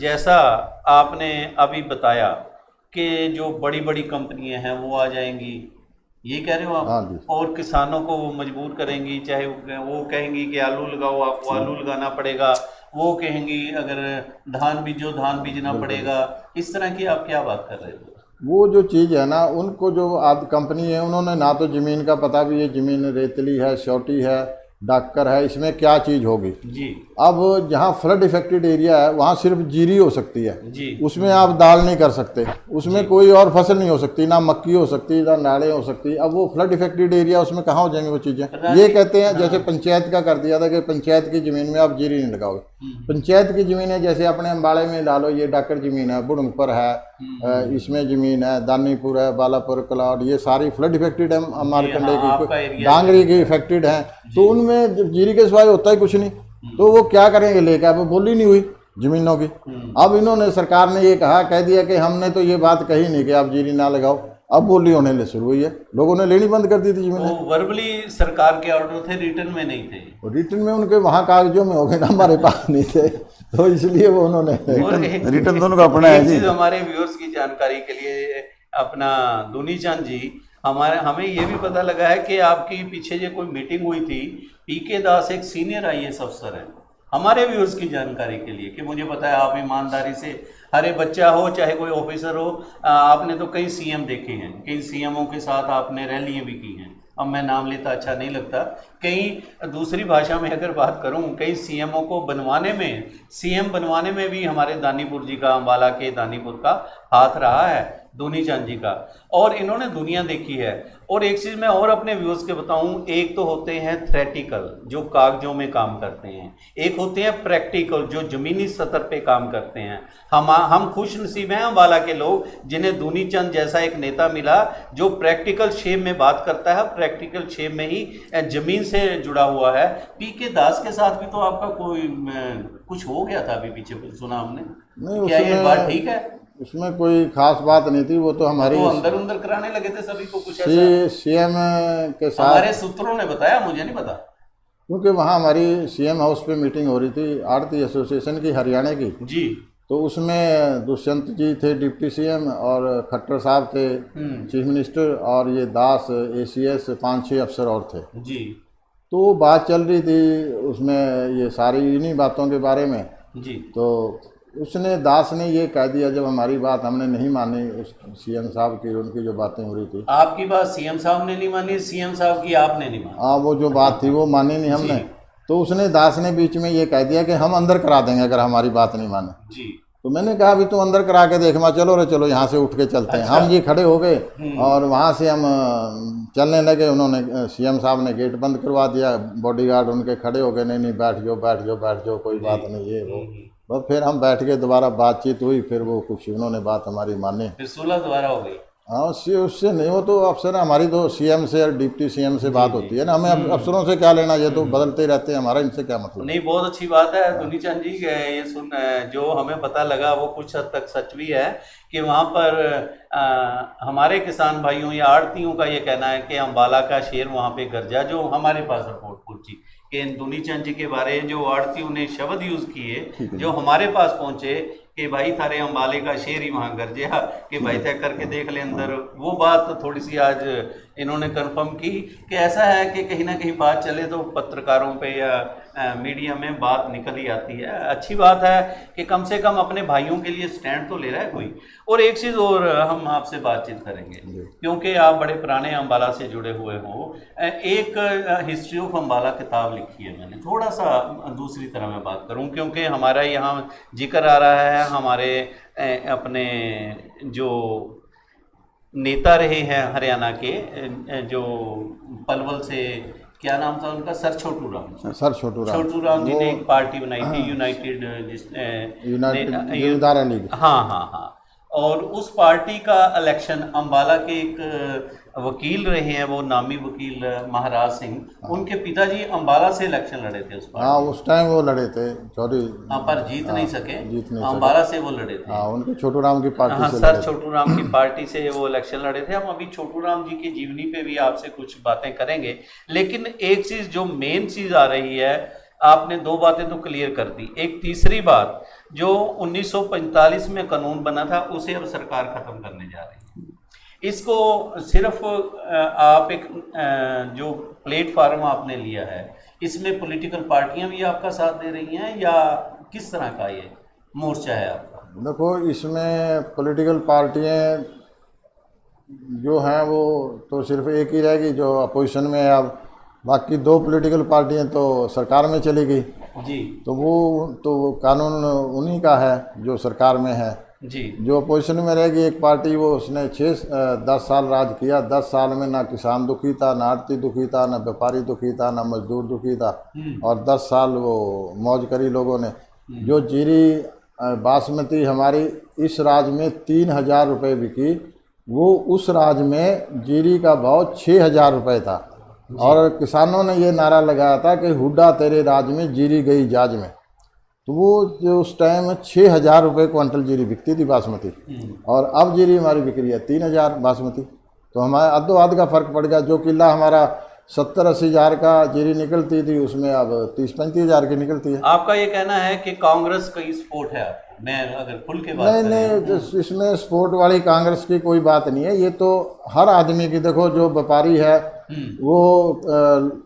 जैसा आपने अभी बताया कि जो बड़ी बड़ी कंपनियां हैं वो आ जाएंगी, ये कह रहे हो आप? हाँ जी। और किसानों को वो मजबूर करेंगी, चाहे वो कहेंगी कि आलू लगाओ, आपको आलू लगाना पड़ेगा, वो कहेंगी अगर धान बीजो धान बीजना पड़ेगा। इस तरह की आप क्या बात कर रहे हो? वो जो चीज़ है ना, उनको जो आज कंपनी है उन्होंने ना तो ज़मीन का पता भी, ये ज़मीन रेतली है, छोटी है, डाक्कर है, इसमें क्या चीज़ होगी। जी अब जहाँ फ्लड इफेक्टेड एरिया है वहाँ सिर्फ जीरी हो सकती है, जी। उसमें आप दाल नहीं कर सकते, उसमें कोई और फसल नहीं हो सकती, ना मक्की हो सकती, ना नाड़े हो सकती। अब वो फ्लड इफेक्टेड एरिया, उसमें कहाँ हो जाएंगे वो चीज़ें। ये कहते हैं जैसे पंचायत का कर दिया था कि पंचायत की ज़मीन में आप जीरी नहीं लगाओगे। पंचायत की ज़मीन है, जैसे अपने अम्बाड़े में डालो, ये डाकर ज़मीन है, बुढ़ंगपुर है, इसमें ज़मीन है, दानीपुर है, बालापुर, कलाड़, ये सारी फ्लड इफेक्टेड है, मारकंडे की, डांगरी की इफेक्टेड है। तो उनमें जीरी के सिवाय होता ही कुछ नहीं, तो वो क्या करेंगे लेके। अब बोली नहीं हुई जमीनों की। अब इन्होंने, सरकार ने ये कह दिया कि हमने तो ये बात कही नहीं कि आप जीरी ना लगाओ। अब बोली होने ले शुरू हुई है, लोगों ने लेनी बंद कर दी थी जमीनें। वो वर्बली सरकार के ऑर्डर थे, रिटर्न में नहीं थे। रिटर्न में उनके वहाँ कागजों में हो गए ना, हमारे पास नहीं थे, तो इसलिए वो उन्होंने रिटर्न दोनों का अपना है जी। हमारे व्यूअर्स की जानकारी के लिए, अपना दुनी चंद जी, हमें ये भी पता लगा है कि आपकी पीछे जो कोई मीटिंग हुई थी, पीके दास एक सीनियर आईएएस अफसर है, हमारे व्यूअर्स की जानकारी के लिए, कि मुझे पता है आप ईमानदारी से, हर एक बच्चा हो चाहे कोई ऑफिसर हो, आपने तो कई सीएम देखे हैं, कई सीएमओ के साथ आपने रैलियां भी की हैं। अब मैं नाम लेता अच्छा नहीं लगता, कई दूसरी भाषा में अगर बात करूं, कई सीएमओ को बनवाने में, सीएम बनवाने में भी हमारे दानीपुर जी का, अम्बाला के दानीपुर का हाथ रहा है, दुनी चंद जी का, और इन्होंने दुनिया देखी है। और एक चीज़ मैं और अपने व्यूअर्स के बताऊं, एक तो होते हैं थ्रेटिकल जो कागजों में काम करते हैं, एक होते हैं प्रैक्टिकल जो ज़मीनी स्तर पे काम करते हैं। हम खुश नसीब हैं अम्बाला के लोग, जिन्हें दुनी चंद जैसा एक नेता मिला जो प्रैक्टिकल शेप में बात करता है, प्रैक्टिकल शेप में ही ज़मीन से जुड़ा हुआ है। पीके दास के साथ भी तो आपका कोई कुछ हो गया था अभी पीछे, सुना हमने, नहीं, क्या ये बात ठीक है? उसमें कोई खास बात नहीं थी, वो तो हमारी तो अंदर कराने लगे थे सभी को कुछ ऐसा, सीएम के साथ हमारे सूत्रों ने बताया, मुझे नहीं पता। क्योंकि वहाँ हमारी सीएम हाउस पे मीटिंग हो रही थी आड़ती एसोसिएशन की, हरियाणा की जी। तो उसमें दुष्यंत जी थे डिप्टी सीएम, और खट्टर साहब थे चीफ मिनिस्टर, और ये दास एसीएस 5-6 अफसर और थे जी। तो बात चल रही थी उसमें ये सारी इन्हीं बातों के बारे में जी। तो उसने, दास ने ये कह दिया, जब हमारी बात हमने नहीं मानी, उस सीएम साहब की, उनकी जो बातें हो रही थी। आपकी बात सीएम साहब ने नहीं मानी, सीएम साहब की आपने नहीं मानी? हाँ, वो जो बात थी वो मानी नहीं हमने। तो उसने, दास ने बीच में ये कह दिया कि हम अंदर करा देंगे अगर हमारी बात नहीं माने। जी। तो मैंने कहा अभी तो अंदर करा के देख, मैं चलो रे चलो यहाँ से उठ के चलते हैं। हम ये खड़े हो गए और वहाँ से हम चलने लगे। उन्होंने, सीएम साहब ने गेट बंद करवा दिया, बॉडीगार्ड उनके खड़े हो गए, नहीं नहीं बैठ जाओ बैठ जाओ बैठ जाओ, कोई बात नहीं, ये वो। बस फिर हम बैठ के दोबारा बातचीत हुई, फिर वो कुछ उन्होंने बात हमारी मानी, फिर सुलह दोबारा हो गई। हाँ, उससे नहीं, वो तो अफसर हमारी तो सीएम से और डिप्टी सीएम से बात होती है ना, हमें अफसरों से क्या लेना, ये तो बदलते ही रहते हैं, हमारा इनसे क्या मतलब। नहीं, बहुत अच्छी बात है दुनी चंद जी, ये जो हमें पता लगा वो कुछ हद तक सच भी है कि वहाँ पर हमारे किसान भाइयों या आड़तियों का ये कहना है कि अम्बाला का शेर वहाँ पे गरजा, जो हमारे पास रिपोर्ट पहुंची कि दुनी चंद जी के बारे में जो आड़तियों ने शब्द यूज़ किए, जो हमारे पास पहुंचे कि भाई थारे अम्बाले का शेर ही वहाँ गरजा, कि भाई तय करके देख ले अंदर, वो बात थोड़ी सी आज इन्होंने कंफर्म की कि ऐसा है कि कहीं ना कहीं बात चले तो पत्रकारों पे या मीडिया में बात निकल ही आती है। अच्छी बात है कि कम से कम अपने भाइयों के लिए स्टैंड तो ले रहा है कोई। और एक चीज़ और हम आपसे बातचीत करेंगे, क्योंकि आप बड़े पुराने अम्बाला से जुड़े हुए हो। एक हिस्ट्री ऑफ अम्बाला किताब लिखी है मैंने, थोड़ा सा दूसरी तरह मैं बात करूं, क्योंकि हमारा यहाँ जिक्र आ रहा है हमारे अपने जो नेता रहे हैं हरियाणा के, जो पलवल से, क्या नाम था उनका, सर छोटू राम, सर छोटू राम जी ने एक पार्टी बनाई थी, यूनाइटेड लीग। हाँ हाँ हाँ, और उस पार्टी का इलेक्शन अम्बाला के एक वकील रहे हैं, वो नामी वकील महाराज सिंह, उनके पिताजी अम्बाला से इलेक्शन लड़े थे उस हाँ पार्टी। उस टाइम वो लड़े थे चौधरी। हाँ, पर जीत नहीं सके, जीत नहीं अम्बाला से वो लड़े थे। हाँ उनके छोटू राम की पार्टी हाँ से सर, लड़े थे। छोटू राम की पार्टी से वो इलेक्शन लड़े थे। हम अभी छोटू राम जी की जीवनी पे भी आपसे कुछ बातें करेंगे, लेकिन एक चीज जो मेन चीज आ रही है, आपने दो बातें तो क्लियर कर दी। एक तीसरी बात, जो 1945 में कानून बना था उसे अब सरकार खत्म करने जा रही है। इसको सिर्फ आप एक जो प्लेटफार्म आपने लिया है, इसमें पॉलिटिकल पार्टियां भी आपका साथ दे रही हैं या किस तरह का ये मोर्चा है आपका? देखो इसमें पॉलिटिकल पार्टियां जो हैं वो तो सिर्फ एक ही रहेगी जो अपोजिशन में है। अब बाकी दो पॉलिटिकल पार्टियां तो सरकार में चली गई जी तो वो कानून उन्हीं का है जो सरकार में है। जी जो अपोजिशन में रहेगी एक पार्टी, वो उसने 10 साल राज किया। 10 साल में ना किसान दुखी था, ना आड़ती दुखी था, ना व्यापारी दुखी था, ना मजदूर दुखी था, और 10 साल वो मौज करी लोगों ने। जो जीरी बासमती हमारी इस राज में 3,000 रुपये बिकी, वो उस राज में जीरी का भाव 6,000 रुपये था। और किसानों ने ये नारा लगाया था कि हुड्डा तेरे राज में जीरी गई जाज में। तो वो जो उस टाइम 6,000 रुपये क्विंटल जीरी बिकती थी बासमती, और अब जीरी हमारी बिक रही है 3,000 बासमती। तो हमारे अद्धो अध का फ़र्क पड़ गया। जो किला हमारा 70-80 हज़ार का जीरी निकलती थी उसमें अब 30-35 हज़ार की निकलती है। आपका ये कहना है कि कांग्रेस का ही सपोर्ट है आपको? मैं अगर खुल के बात नहीं नहीं, इसमें स्पोर्ट वाली कांग्रेस की कोई बात नहीं है। ये तो हर आदमी की, देखो जो व्यापारी है वो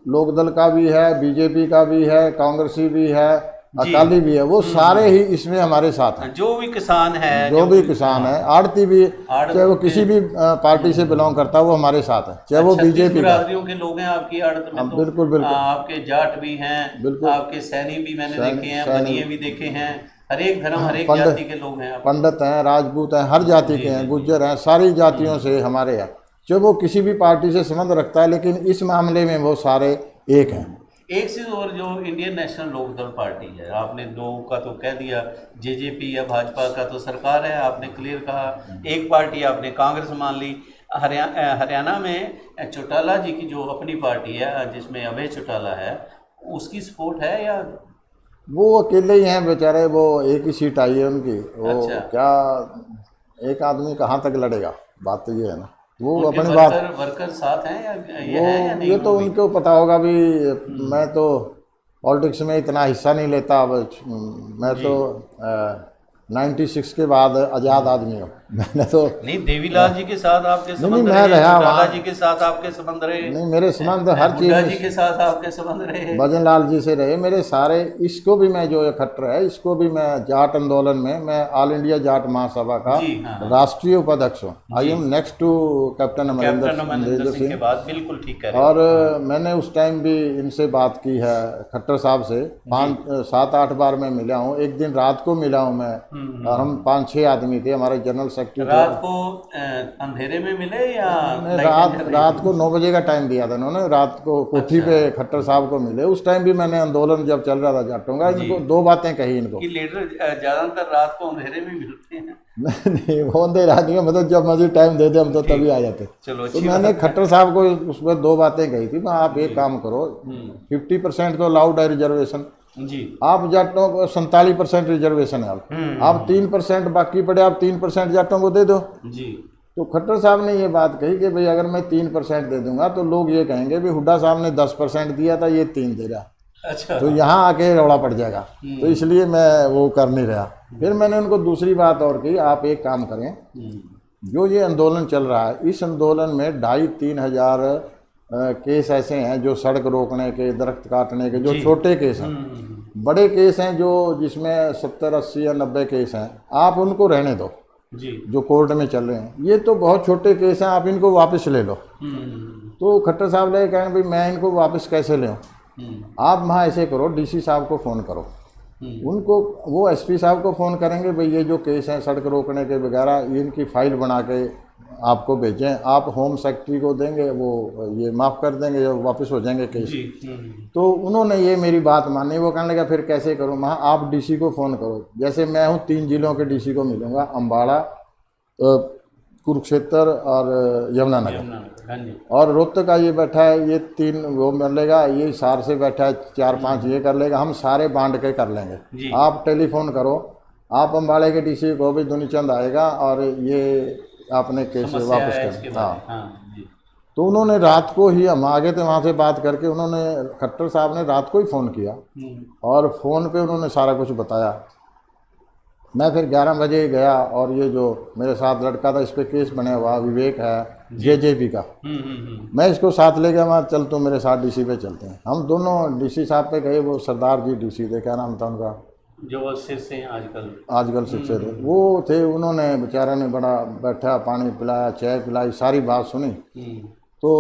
लोकदल का भी है, बीजेपी का भी है, कांग्रेसी भी है, अकाली भी है, वो सारे ही इसमें हमारे साथ हैं। जो भी किसान है, जो भी किसान है, आड़ती भी, चाहे वो किसी भी पार्टी से बिलोंग करता है, वो हमारे साथ है, चाहे वो बीजेपी का। बिरादरियों के लोग हैं आपकी आड़त में? तो बिल्कुल बिल्कुल। आपके जाट भी हैं, आपके सैनी भी मैंने देखे हैं, बनिए भी देखे हैं, हर एक धर्म हर एक जाति के लोग हैं। पंडित हैं, राजपूत हैं, हर जाति के हैं, गुज्जर हैं, सारी जातियों से हमारे हैं। जो वो किसी भी पार्टी से संबंध रखता है, लेकिन इस मामले में वो सारे एक हैं। एक चीज़ और, जो इंडियन नेशनल लोकदल पार्टी है, आपने दो का तो कह दिया, जेजेपी या भाजपा का तो सरकार है, आपने क्लियर कहा। एक पार्टी आपने कांग्रेस मान ली। हरियाणा में चौटाला जी की जो अपनी पार्टी है, जिसमें अभय चौटाला है, उसकी सपोर्ट है या? वो अकेले ही हैं बेचारे, वो एक ही सीट आई है उनकी। वो अच्छा। क्या एक आदमी कहाँ तक लड़ेगा, बात तो ये है ना। वो उनके अपनी बात, वर्कर साथ हैं या ये है या नहीं? ये तो उनको पता होगा भी। मैं तो पॉलिटिक्स में इतना हिस्सा नहीं लेता। अब मैं तो 96 के बाद आज़ाद आदमी हूँ। मैंने तो नहीं, देवीलाल जी के साथ आपके संबंध मैं रहे, रहा चौटाला वहाँ। जी के साथ आपके संबंध रहे? नहीं, मेरे संबंध हर चीज़ बुड्ढा जी में के साथ आपके संबंध रहे? भजन लाल जी से रहे मेरे सारे। इसको भी मैं, जो ये खट्टर है, इसको भी मैं जाट आंदोलन में, मैं ऑल इंडिया जाट महासभा का जी, हाँ। राष्ट्रीय उपाध्यक्ष हूँ। I am next to captain Amarinder Amarinder Singh के सिंह। बाद, बिल्कुल ठीक कह रहे हैं। और मैंने उस टाइम भी इनसे बात की है, खट्टर साहब से 7-8 बार मैं मिला हूँ। एक दिन रात को मिला हूँ मैं, और हम 5-6 आदमी थे, हमारे जनरल सेक्रेटरी थे। रात को अंधेरे में मिले या रात को 9 बजे का टाइम दिया था इन्होंने। रात को कोठी पे खट्टर साहब को मिले। उस टाइम भी मैंने आंदोलन जब चल रहा था जाटों का, इनको 2 बातें कही इनको। कि लीडर ज्यादातर रात को अंधेरे में मिलते हैं? नहीं, वो अंधेरा नहीं है, मतलब जब मर्जी टाइम दे दे हम तो तभी आ जाते। चलो, तो मैंने खट्टर साहब को उसमें 2 बातें कही थी। आप एक काम करो, 50% तो अलाउड है रिजर्वेशन, जी। आप जाटों को 47% रिजर्वेशन है। आप 3% बाकी पड़े, आप 3% जाटों को दे दो। जी। तो खट्टर साहब ने ये बात कही कि भाई अगर मैं 3% दे दूंगा तो लोग ये कहेंगे भी हुड्डा साहब ने 10% दिया था, ये 3 दे रहा। अच्छा। तो यहाँ आके रौला पड़ जाएगा। तो इसलिए मैं वो कर नहीं रहा। फिर मैंने उनको दूसरी बात और की, आप एक काम करें, जो ये आंदोलन चल रहा है, इस आंदोलन में 2,500-3 हज़ार केस ऐसे हैं जो सड़क रोकने के, दरख्त काटने के, जो छोटे केस हैं। बड़े केस हैं जो जिसमें 70, 80 या 90 केस हैं, आप उनको रहने दो जी। जो कोर्ट में चल रहे हैं। ये तो बहुत छोटे केस हैं, आप इनको वापस ले लो। तो खट्टर साहब ने कहा भाई मैं इनको वापस कैसे ले आऊं? आप वहाँ ऐसे करो, डीसी साहब को फ़ोन करो, उनको, वो एसपी साहब को फ़ोन करेंगे, भाई ये जो केस हैं सड़क रोकने के वगैरह, इनकी फ़ाइल बना के आपको भेजें। आप होम सेक्रेटरी को देंगे, वो ये माफ़ कर देंगे, जो वापस हो जाएंगे केस। तो उन्होंने ये मेरी बात मानी। वो कहने लगा फिर कैसे करूँ? वहाँ आप डीसी को फ़ोन करो। जैसे मैं हूँ 3 जिलों के डीसी को मिलूँगा, अम्बाड़ा, कुरुक्षेत्र और यमुनानगर। यमुनानगर, हाँ जी। और रोहतक का ये बैठा है, ये 3 वो मिलेगा, ये हिसार से बैठा है 4-5 ये कर लेगा, हम सारे बांट के कर लेंगे। जी। आप टेलीफोन करो, आप अम्बाड़े के डीसी को भी दुनीचंद आएगा और ये आपने केस समस्या वापस है कर। इसके हाँ, बारे में। हाँ जी। तो उन्होंने रात को ही, हम आगे थे वहाँ से बात करके, उन्होंने खट्टर साहब ने रात को ही फ़ोन किया और फ़ोन पे उन्होंने सारा कुछ बताया। मैं फिर 11 बजे गया और ये जो मेरे साथ लड़का था, इस पे केस बने हुआ, विवेक है जेजेपी का, मैं इसको साथ ले गया। वहाँ चल तो मेरे साथ डीसी पे चलते हैं। हम दोनों डीसी साहब पे गए, वो सरदार जी डीसी थे, क्या नाम था उनका, जो सिर से हैं आजकल शिक्षक थे वो थे। उन्होंने बेचारा ने बड़ा बैठा, पानी पिलाया, चाय पिलाई, सारी बात सुनी। तो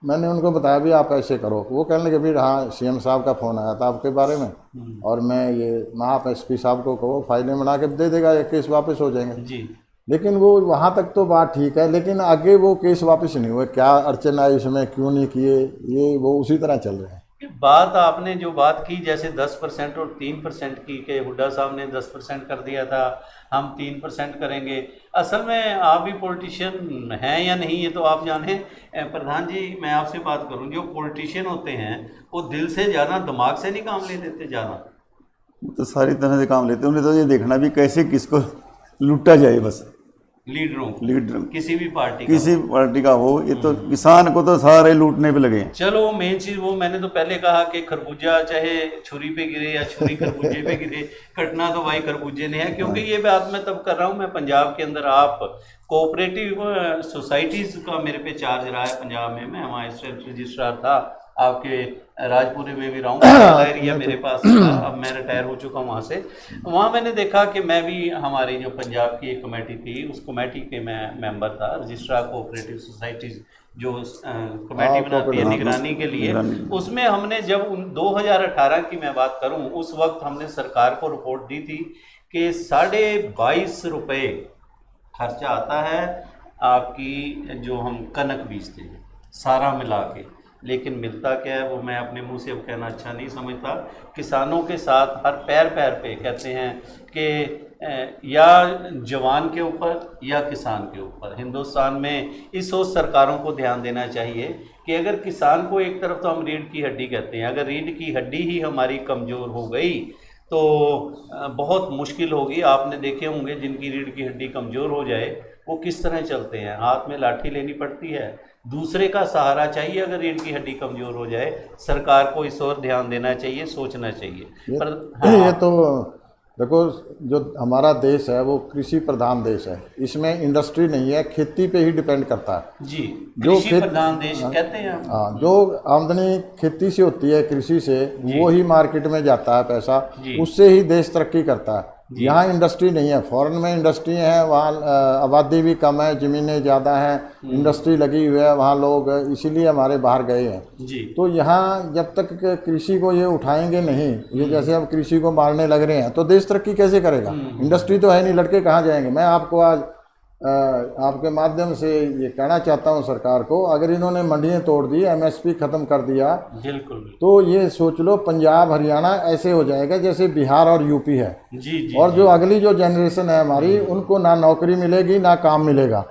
मैंने उनको बताया भी आप ऐसे करो। वो कहने लगे भी हाँ सीएम साहब का फ़ोन आया था आपके बारे में और मैं आप एसपी साहब को कहो फाइलें बना के दे देगा, ये केस वापस हो जाएंगे जी। लेकिन वो वहाँ तक तो बात ठीक है, लेकिन आगे वो केस वापस नहीं हुए। क्या अड़चन आई उसमें, क्यों नहीं किए, ये वो उसी तरह चल रहे हैं। बात आपने जो बात की जैसे 10% और 3% की, के हुड्डा साहब ने 10% कर दिया था, हम 3% करेंगे। असल में आप भी पॉलिटिशियन हैं या नहीं ये तो आप जाने। प्रधान जी मैं आपसे बात करूं, जो पॉलिटिशियन होते हैं वो दिल से ज़्यादा दिमाग से नहीं काम ले लेते ज़्यादा? तो सारी तरह से काम लेते हैं। उन्हें तो ये देखना भी कैसे किसको लूटा जाए, बस लीडरों को, लीडर किसी भी पार्टी का किसी पार्टी का हो। ये तो किसान को तो सारे लूटने पे लगे हैं। चलो मेन चीज़ वो मैंने तो पहले कहा कि खरबूजा चाहे छुरी पे गिरे या छुरी खरबूजे पे गिरे, कटना तो भाई खरबूजे ने है। क्योंकि ये बात मैं तब कर रहा हूँ, मैं पंजाब के अंदर आप कोऑपरेटिव सोसाइटीज़ का मेरे पे चार्ज रहा है पंजाब में। मैं वहाँ असिस्टेंट रजिस्ट्रार था, आपके राजपुरे में भी रहा हूँ, एरिया मेरे पास था। अब मैं रिटायर हो चुका हूँ वहाँ से। वहाँ मैंने देखा कि मैं भी, हमारी जो पंजाब की एक कमेटी थी उस कमेटी के मैं मेंबर था, रजिस्ट्रार कोऑपरेटिव सोसाइटीज़ जो कमेटी बनाती है निगरानी के लिए। उसमें हमने जब 2018 की मैं बात करूं, उस वक्त हमने सरकार को रिपोर्ट दी थी कि 22.5 रुपये खर्चा आता है आपकी जो हम कनक बीजते हैं सारा मिला के। लेकिन मिलता क्या है वो मैं अपने मुंह से अब कहना अच्छा नहीं समझता। किसानों के साथ हर पैर पैर पे कहते हैं कि या जवान के ऊपर या किसान के ऊपर। हिंदुस्तान में इस सोच सरकारों को ध्यान देना चाहिए कि अगर किसान को एक तरफ तो हम रीढ़ की हड्डी कहते हैं, अगर रीढ़ की हड्डी ही हमारी कमज़ोर हो गई तो बहुत मुश्किल होगी। आपने देखे होंगे जिनकी रीढ़ की हड्डी कमज़ोर हो जाए वो किस तरह चलते हैं, हाथ में लाठी लेनी पड़ती है, दूसरे का सहारा चाहिए। अगर रीढ़ की हड्डी कमज़ोर हो जाए, सरकार को इस ओर ध्यान देना चाहिए, सोचना चाहिए। पर ये तो देखो, जो हमारा देश है वो कृषि प्रधान देश है, इसमें इंडस्ट्री नहीं है, खेती पे ही डिपेंड करता है जी। जो कृषि प्रधान देश कहते हैं हम। हाँ, जो आमदनी खेती से होती है, कृषि से, वो ही मार्केट में जाता है पैसा, उससे ही देश तरक्की करता है। यहाँ इंडस्ट्री नहीं है। फॉरेन में इंडस्ट्री है, वहाँ आबादी भी कम है, ज़मीनें ज़्यादा हैं, इंडस्ट्री लगी हुई है वहाँ लोग, इसीलिए हमारे बाहर गए हैं जी। तो यहाँ जब तक कृषि को ये उठाएंगे नहीं, ये जैसे अब कृषि को मारने लग रहे हैं तो देश तरक्की कैसे करेगा? इंडस्ट्री तो है नहीं, लड़के कहाँ जाएंगे? मैं आपको आज आपके माध्यम से ये कहना चाहता हूँ सरकार को, अगर इन्होंने मंडियाँ तोड़ दी, एमएसपी ख़त्म कर दिया, बिल्कुल, तो ये सोच लो पंजाब हरियाणा ऐसे हो जाएगा जैसे बिहार और यूपी है। जी जी। और जो अगली जो जनरेशन है हमारी, उनको ना नौकरी मिलेगी ना काम मिलेगा।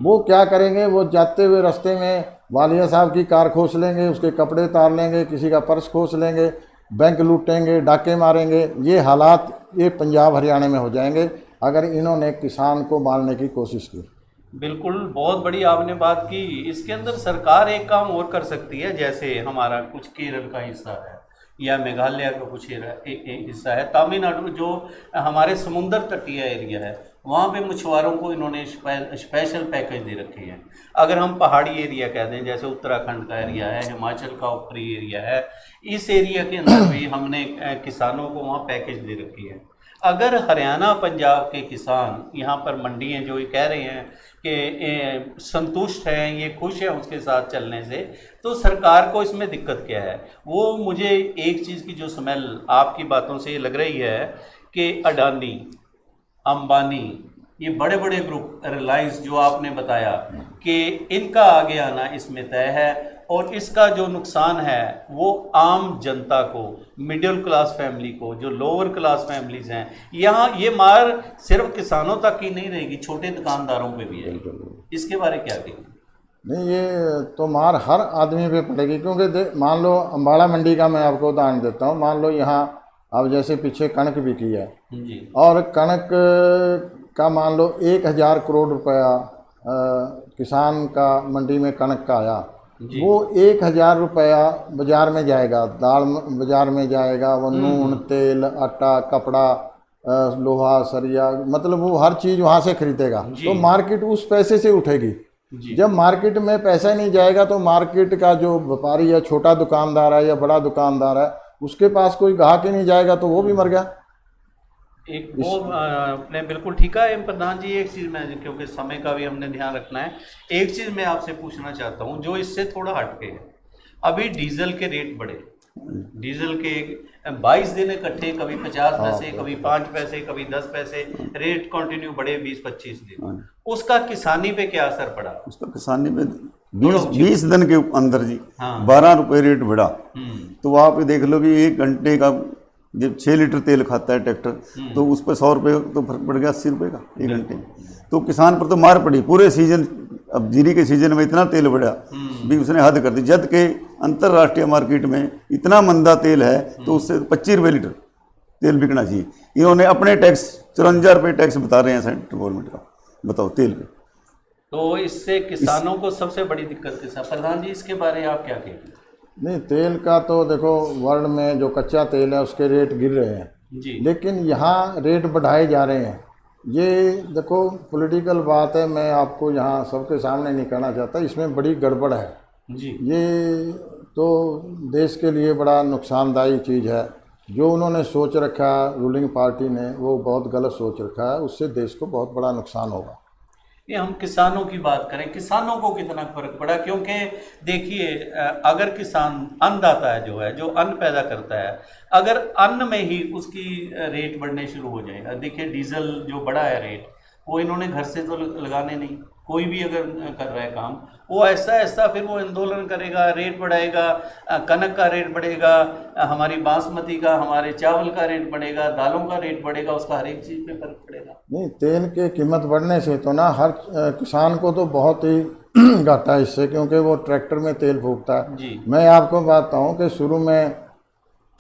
वो क्या करेंगे? वो जाते हुए रास्ते में वालिया साहब की कार खोस लेंगे, उसके कपड़े तार लेंगे, किसी का पर्स खोस लेंगे, बैंक लूटेंगे, डाके मारेंगे। ये हालात ये पंजाब हरियाणा में हो जाएंगे अगर इन्होंने किसान को मारने की कोशिश की। बिल्कुल, बहुत बड़ी आपने बात की। इसके अंदर सरकार एक काम और कर सकती है, जैसे हमारा कुछ केरल का हिस्सा है या मेघालय का कुछ हिस्सा है, तमिलनाडु जो हमारे समुद्र तटीय एरिया है, वहाँ पे मछुआरों को इन्होंने स्पेशल पैकेज दे रखे हैं। अगर हम पहाड़ी एरिया कह दें, जैसे उत्तराखंड का एरिया है, हिमाचल का ऊपरी एरिया है, इस एरिया के अंदर भी हमने किसानों को वहाँ पैकेज दे रखी है। अगर हरियाणा पंजाब के किसान यहाँ पर मंडियाँ जो ये कह रहे हैं कि संतुष्ट हैं, ये खुश हैं उसके साथ चलने से, तो सरकार को इसमें दिक्कत क्या है? वो मुझे एक चीज़ की जो स्मेल आपकी बातों से ये लग रही है कि अडानी, अंबानी, ये बड़े बड़े ग्रुप, रिलायंस जो आपने बताया कि इनका आगे आना इसमें तय है और इसका जो नुकसान है वो आम जनता को, मिडिल क्लास फैमिली को, जो लोअर क्लास फैमिलीज हैं, यहाँ ये मार सिर्फ किसानों तक ही नहीं रहेगी, छोटे दुकानदारों पे भी है। इसके बारे क्या कहेंगे? नहीं, ये तो मार हर आदमी पे पड़ेगी, क्योंकि मान लो अम्बाड़ा मंडी का मैं आपको उदाहरण देता हूँ। मान लो यहाँ अब जैसे पीछे कणक बिकी है जी। और कणक का मान लो 1000 करोड़ रुपया किसान का मंडी में कणक का आया, वो 1000 रुपया बाजार में जाएगा, दाल बाजार में जाएगा, वो नून, तेल, आटा, कपड़ा, लोहा, सरिया, मतलब वो हर चीज़ वहाँ से खरीदेगा। तो मार्केट उस पैसे से उठेगी। जब मार्केट में पैसा नहीं जाएगा तो मार्केट का जो व्यापारी है, छोटा दुकानदार है या बड़ा दुकानदार है, उसके पास कोई ग्राहक ही नहीं जाएगा, तो वो भी मर गया। एक वो आपने बिल्कुल ठीक है प्रधान जी। एक चीज़ मैं, क्योंकि समय का भी हमने ध्यान रखना है, एक चीज़ मैं आपसे पूछना चाहता हूँ जो इससे थोड़ा हटके है। अभी डीजल के रेट बढ़े, डीजल के 22 दिन इकट्ठे, कभी 50 पैसे, कभी 5 पैसे, कभी 10 पैसे, रेट कंटिन्यू बढ़े 20-25 दिन। उसका किसानी पे क्या असर पड़ा? उसका किसानी पे 20 दिन के अंदर जी 12 रुपये रेट बढ़ा। तो आप देख लो कि 1 घंटे का जब 6 लीटर तेल खाता है ट्रैक्टर, तो उस पर 100 रुपये तो फर्क पड़ गया, 80 रुपये का 1 घंटे। तो किसान पर तो मार पड़ी पूरे सीजन। अब जीरी के सीजन में इतना तेल बढ़ा भी उसने हद कर दी। जब के अंतर्राष्ट्रीय मार्केट में इतना मंदा तेल है तो उससे 25 रुपये लीटर तेल बिकना चाहिए। इन्होंने अपने टैक्स 54 रुपये टैक्स बता रहे हैं सेंट्रल गवर्नमेंट का, बताओ तेल पे। तो इससे किसानों को सबसे बड़ी दिक्कत के साथ, प्रधान जी इसके बारे में आप क्या कहेंगे? नहीं, तेल का तो देखो वर्ल्ड में जो कच्चा तेल है उसके रेट गिर रहे हैं जी, लेकिन यहाँ रेट बढ़ाए जा रहे हैं। ये देखो पॉलिटिकल बात है, मैं आपको यहाँ सबके सामने नहीं कहना चाहता, इसमें बड़ी गड़बड़ है जी। ये तो देश के लिए बड़ा नुकसानदायी चीज़ है। जो उन्होंने सोच रखा रूलिंग पार्टी ने, वो बहुत गलत सोच रखा है, उससे देश को बहुत बड़ा नुकसान होगा। ये हम किसानों की बात करें, किसानों को कितना फर्क पड़ा? क्योंकि देखिए, अगर किसान अन्नदाता है, जो है जो अन्न पैदा करता है, अगर अन्न में ही उसकी रेट बढ़ने शुरू हो जाएगा। देखिए डीजल जो बढ़ा है रेट, वो इन्होंने घर से तो लगाने नहीं, कोई भी अगर कर रहा है काम, वो ऐसा ऐसा फिर वो आंदोलन करेगा, रेट बढ़ाएगा, कनक का रेट बढ़ेगा, हमारी बासमती का, हमारे चावल का रेट बढ़ेगा, दालों का रेट बढ़ेगा, उसका हर एक चीज़ पे फर्क पड़ेगा। नहीं, तेल की कीमत बढ़ने से तो ना हर किसान को तो बहुत ही घाटा है इससे, क्योंकि वो ट्रैक्टर में तेल फूकता है जी। मैं आपको बताऊं कि शुरू में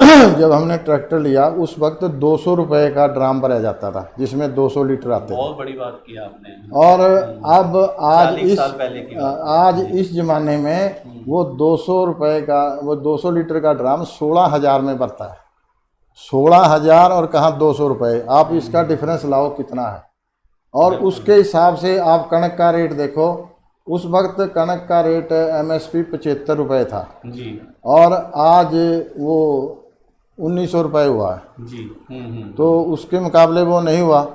जब हमने ट्रैक्टर लिया उस वक्त 200 रुपये का ड्राम भरा जाता था, जिसमें 200 लीटर आते थे। बहुत बड़ी बात की आपने। और अब आज 40 साल पहले की बात। आज इस ज़माने में वो 200 रुपये का, वो 200 लीटर का ड्राम 16,000 में भरता है। 16,000 और कहाँ 200 रुपये, आप इसका डिफरेंस लाओ कितना है। और उसके हिसाब से आप कणक का रेट देखो, उस वक्त कणक का रेट MSP 75 रुपये था जी, और आज वो 1900 रुपये हुआ है जी। तो उसके मुकाबले वो नहीं हुआ।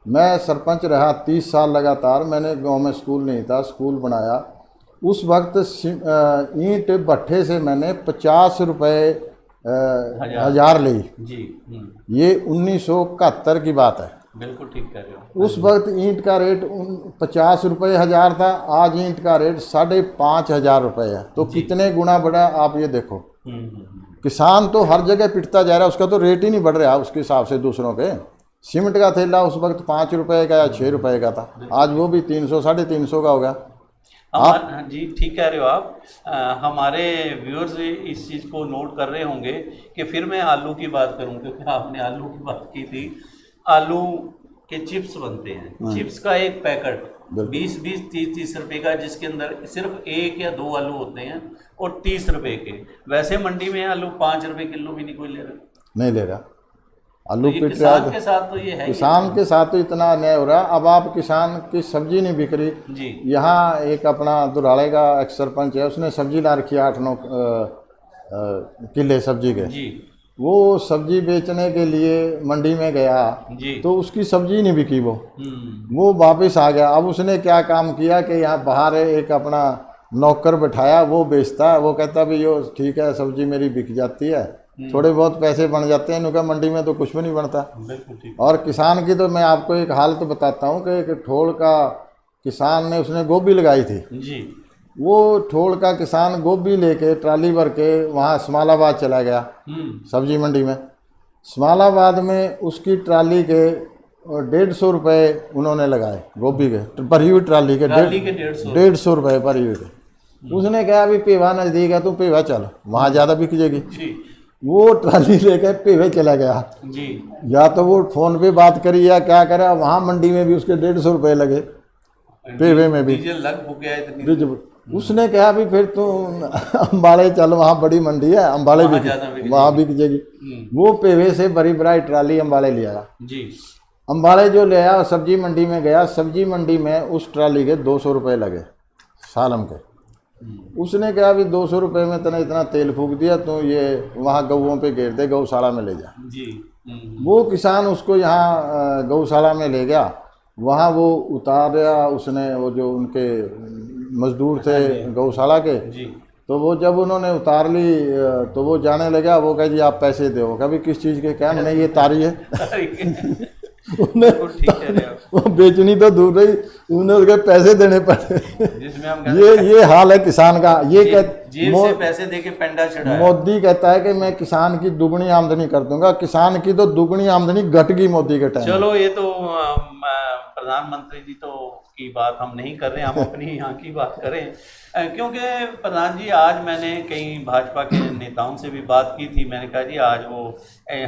मैं सरपंच रहा 30 साल लगातार, मैंने गांव में स्कूल नहीं था, स्कूल बनाया। उस वक्त ईंट भट्ठे से मैंने 50 रुपये हजार ली जी। ये 1971 की बात है। बिल्कुल ठीक कह रहे हो। उस वक्त ईंट का रेट 50 रुपये हजार था, आज ईंट का रेट 5,500 रुपये है। तो कितने गुना बढ़ा आप ये देखो। किसान तो हर जगह पिटता जा रहा है, उसका तो रेट ही नहीं बढ़ रहा उसके हिसाब से दूसरों के। सीमेंट का थैला उस वक्त 5 रुपये का या 6 रुपये का था, आज वो भी 300 350 का हो गया। आप जी ठीक कह रहे हो आप। हमारे व्यूअर्स इस चीज़ को नोट कर रहे होंगे कि फिर मैं आलू की बात करूं, क्योंकि आपने आलू की बात की थी। आलू के चिप्स बनते हैं, चिप्स का एक पैकेट 20-20, 30-30 रुपये का, जिसके अंदर सिर्फ 1 या 2 आलू होते हैं और 30 रुपये के। वैसे मंडी में आलू 5 रुपये किलो भी नहीं कोई ले रहा, नहीं ले रहा। आलू तो पिट किसान के साथ तो ये है, किसान के साथ तो इतना अन्याय हो रहा। अब आप किसान की सब्जी नहीं बिक रही जी। यहाँ एक अपना दुराड़े का एक्स सरपंच है, उसने सब्जी ला रखी 8-9 किले सब्जी के जी। वो सब्जी बेचने के लिए मंडी में गया जी। तो उसकी सब्जी नहीं बिकी, वो वापस आ गया। अब उसने क्या काम किया कि यहाँ बाहर एक अपना नौकर बैठाया, वो बेचता है। वो कहता भी यो ठीक है, सब्जी मेरी बिक जाती है, थोड़े बहुत पैसे बन जाते हैं। इनका मंडी में तो कुछ भी नहीं बनता। और किसान की तो मैं आपको एक हालत बताता हूँ कि एक ठोड़ का किसान ने, उसने गोभी लगाई थी जी। वो ठोड़ का किसान गोभी लेके ट्राली भर के वहाँ स्मालाबाद चला गया सब्जी मंडी में। स्मालाबाद में उसकी ट्राली के 150 रुपये उन्होंने लगाए गोभी के, भरी हुई ट्राली के 150 रुपये भरी हुई के। उसने कहा अभी पेवा नज़दीक है, तू पेवा चल, वहाँ ज़्यादा बिक जाएगी। वो ट्राली लेकर पेवे चला गया जी। या तो वो फ़ोन पे बात करी या क्या करा, वहाँ मंडी में भी उसके 150 रुपये लगे, पेवे में भी उसने कहा भी फिर तू अम्बाड़े चल, वहाँ बड़ी मंडी है, अम्बाड़े भी वहाँ बिक जाएगी। वो पेवे से बड़ी बड़ी ट्राली अम्बाड़े ले आया जी। अम्बाड़े जो ले आया सब्जी मंडी में गया, सब्जी मंडी में उस ट्राली के 200 रुपये लगे सालम के। उसने कहा भी 200 रुपये में तने इतना तेल फूक दिया, तो ये वहाँ गऊओं पे घेर दे, गौशाला में ले जा जी। वो किसान उसको यहाँ गौशाला में ले गया, वहाँ वो उतारा उसने, वो जो उनके मजदूर थे गौशाला के जी। तो वो जब उन्होंने उतार ली तो वो जाने लगा, वो कहा जी आप पैसे दो। कभी किस चीज़ के, क्या नहीं ये तारी है वो बेचनी तो दूर रही, उन्हें उसके पैसे देने पड़े। ये हाल है किसान का। ये जेब से पैसे देके पेंडा चढ़ाया। मोदी कहता है कि मैं किसान की दुगनी आमदनी कर दूंगा, किसान की तो दुगनी आमदनी घट गई मोदी के टाइम। चलो ये तो प्रधानमंत्री जी तो की बात हम नहीं कर रहे, हम अपनी यहाँ की बात करें, क्योंकि प्रधान जी आज मैंने कई भाजपा के नेताओं से भी बात की थी। मैंने कहा जी आज वो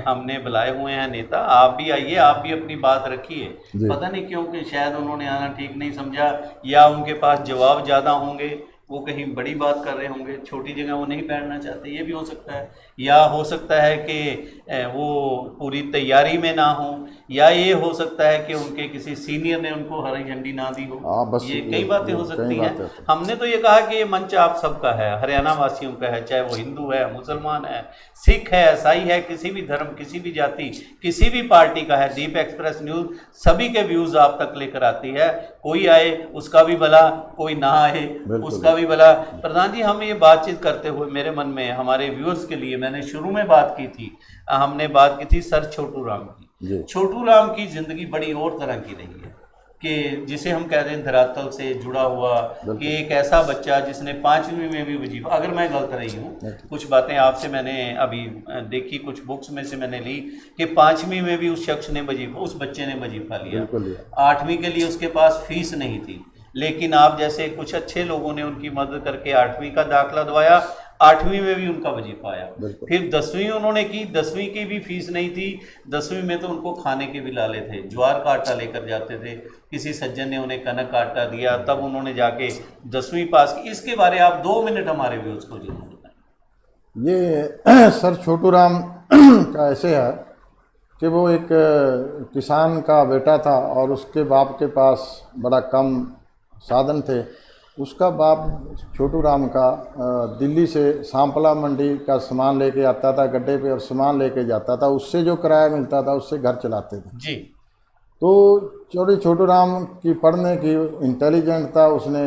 हमने बुलाए हुए हैं नेता, आप भी आइए, आप भी अपनी बात रखिए। पता नहीं क्यों कि शायद उन्होंने आना ठीक नहीं समझा, या उनके पास जवाब ज़्यादा होंगे, वो कहीं बड़ी बात कर रहे होंगे, छोटी जगह वो नहीं बैठना चाहते, ये भी हो सकता है। या हो सकता है कि वो पूरी तैयारी में ना हो, या ये हो सकता है कि उनके किसी सीनियर ने उनको हरी झंडी ना दी हो। बस ये कई बातें हो सकती हैं। हमने तो ये कहा कि ये मंच आप सबका है, हरियाणा वासियों का है, चाहे वो हिंदू है, मुसलमान है, सिख है, ईसाई है, किसी भी धर्म, किसी भी जाति, किसी भी पार्टी का है। दीप एक्सप्रेस न्यूज़ सभी के व्यूज़ आप तक लेकर आती है। कोई आए उसका भी भला, कोई ना आए उसका भी भला। प्रधान जी हम ये बातचीत करते हुए मेरे मन में हमारे व्यूअर्स के लिए, मैंने शुरू में बात की थी, हमने बात की थी सर छोटू राम की। छोटू राम की जिंदगी बड़ी और तरह की रही है कि जिसे हम कहते हैं धरातल से जुड़ा हुआ, कि एक ऐसा बच्चा जिसने 5वीं में भी वजीफा, अगर मैं गलत रही हूँ, कुछ बातें आपसे मैंने अभी देखी, कुछ बुक्स में से मैंने ली कि 5वीं में भी उस शख्स ने वजीफा, उस बच्चे ने वजीफा लिया। 8वीं के लिए उसके पास फीस नहीं थी, लेकिन आप जैसे कुछ अच्छे लोगों ने उनकी मदद करके 8वीं का दाखिला दवाया, 8वीं में भी उनका वजीफा आया। फिर 10वीं उन्होंने की, 10वीं की भी फीस नहीं थी, 10वीं में तो उनको खाने के भी लाले थे, ज्वार का आटा लेकर जाते थे, किसी सज्जन ने उन्हें कनक का आटा दिया, तब उन्होंने जाके 10वीं पास की। इसके बारे आप 2 मिनट हमारे व्यूअर्स को जरूर बताएं। ये सर छोटू राम का ऐसे है कि वो एक किसान का बेटा था और उसके बाप के पास बड़ा कम साधन थे। उसका बाप छोटू राम का दिल्ली से सांपला मंडी का सामान लेके आता था गड्ढे पे, और सामान लेके जाता था, उससे जो किराया मिलता था उससे घर चलाते थे जी। तो छोटू राम की पढ़ने की इंटेलिजेंट था, उसने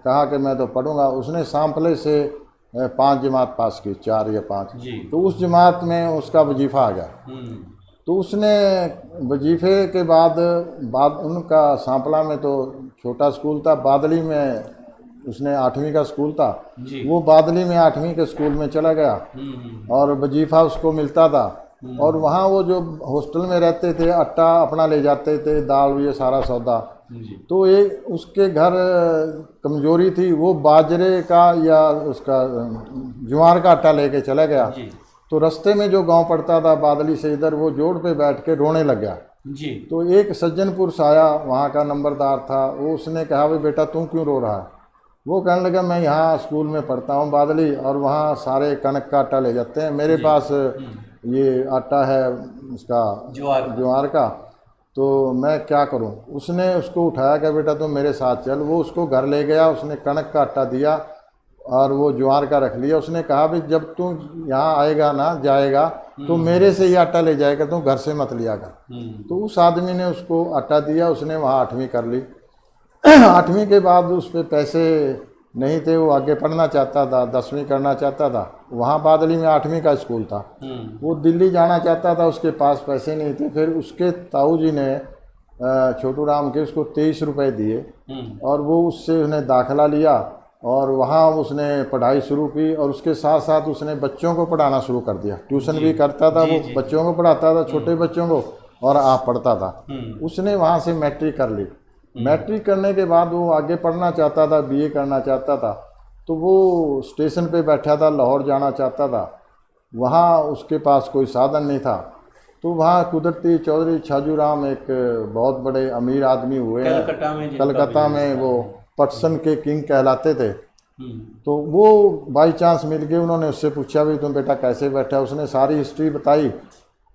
कहा कि मैं तो पढ़ूंगा। उसने सांपले से 5 जमात पास की, 4 या 5 जी। तो उस जमात में उसका वजीफ़ा आ गया। तो उसने वजीफे के बाद उनका सांपला में तो छोटा स्कूल था, बादली में उसने 8वीं का स्कूल था, वो बादली में 8वीं के स्कूल में चला गया और वजीफा उसको मिलता था। और वहाँ वो जो हॉस्टल में रहते थे आटा अपना ले जाते थे, दाल, ये सारा सौदा। तो ये उसके घर कमजोरी थी, वो बाजरे का या उसका ज्वार का आटा लेके चला गया। तो रास्ते में जो गांव पड़ता था बादली से इधर, वो जोड़ पे बैठ के रोने लग गया जी। तो एक सज्जन पुरुष आया, वहाँ का नंबरदार था, वो उसने कहा भाई बेटा तू क्यों रो रहा है? वो कहने लगा मैं यहाँ स्कूल में पढ़ता हूँ बादली, और वहाँ सारे कनक का आटा ले जाते हैं, मेरे पास ये आटा है उसका ज्वार का, तो मैं क्या करूँ? उसने उसको उठाया कि बेटा तुम मेरे साथ चल। वो उसको घर ले गया, उसने कनक का आटा दिया और वो ज्वार का रख लिया। उसने कहा भी जब तू यहाँ आएगा ना, जाएगा तो मेरे से ही आटा ले जाएगा, तू घर से मत लिया कर। तो उस आदमी ने उसको आटा दिया, उसने वहाँ 8वीं कर ली। 8वीं के बाद उस पर पैसे नहीं थे, वो आगे पढ़ना चाहता था, 10वीं करना चाहता था। वहाँ बादली में 8वीं का स्कूल था, वो दिल्ली जाना चाहता था, उसके पास पैसे नहीं थे। फिर उसके ताऊ जी ने छोटू राम के उसको 23 रुपये दिए और वो उससे उसने दाखिला लिया और वहाँ उसने पढ़ाई शुरू की और उसके साथ साथ उसने बच्चों को पढ़ाना शुरू कर दिया। ट्यूशन भी करता था, वो बच्चों को पढ़ाता था, छोटे बच्चों को, और आप पढ़ता था। उसने वहाँ से मैट्रिक कर ली। मैट्रिक करने के बाद वो आगे पढ़ना चाहता था, बीए करना चाहता था, तो वो स्टेशन पे बैठा था, लाहौर जाना चाहता था। वहाँ उसके पास कोई साधन नहीं था, तो वहाँ कुदरती चौधरी छाजूराम एक बहुत बड़े अमीर आदमी हुए हैं कलकत्ता में, वो पटसन के किंग कहलाते थे। तो वो बाई चांस मिल गए। उन्होंने उससे पूछा भी तुम बेटा कैसे बैठा, उसने सारी हिस्ट्री बताई।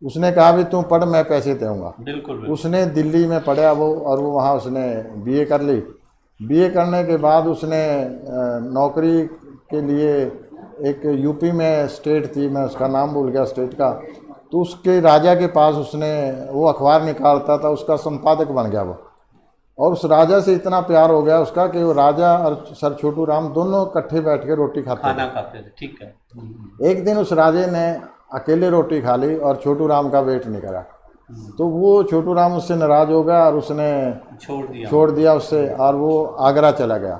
उसने कहा भी तुम पढ़, मैं पैसे दूंगा। बिल्कुल। उसने दिल्ली में पढ़ा वो, और वो वहाँ उसने बीए कर ली। बीए करने के बाद उसने नौकरी के लिए एक यूपी में स्टेट थी, मैं उसका नाम भूल गया स्टेट का, तो उसके राजा के पास उसने, वो अखबार निकालता था, उसका संपादक बन गया वो। और उस राजा से इतना प्यार हो गया उसका कि वो राजा और सर छोटू राम दोनों इकट्ठे बैठ के रोटी खाते थे। ठीक है। एक दिन उस राजे ने अकेले रोटी खा ली और छोटू राम का वेट नहीं करा, तो वो छोटू राम उससे नाराज हो गया और उसने छोड़ दिया उससे, और वो आगरा चला गया।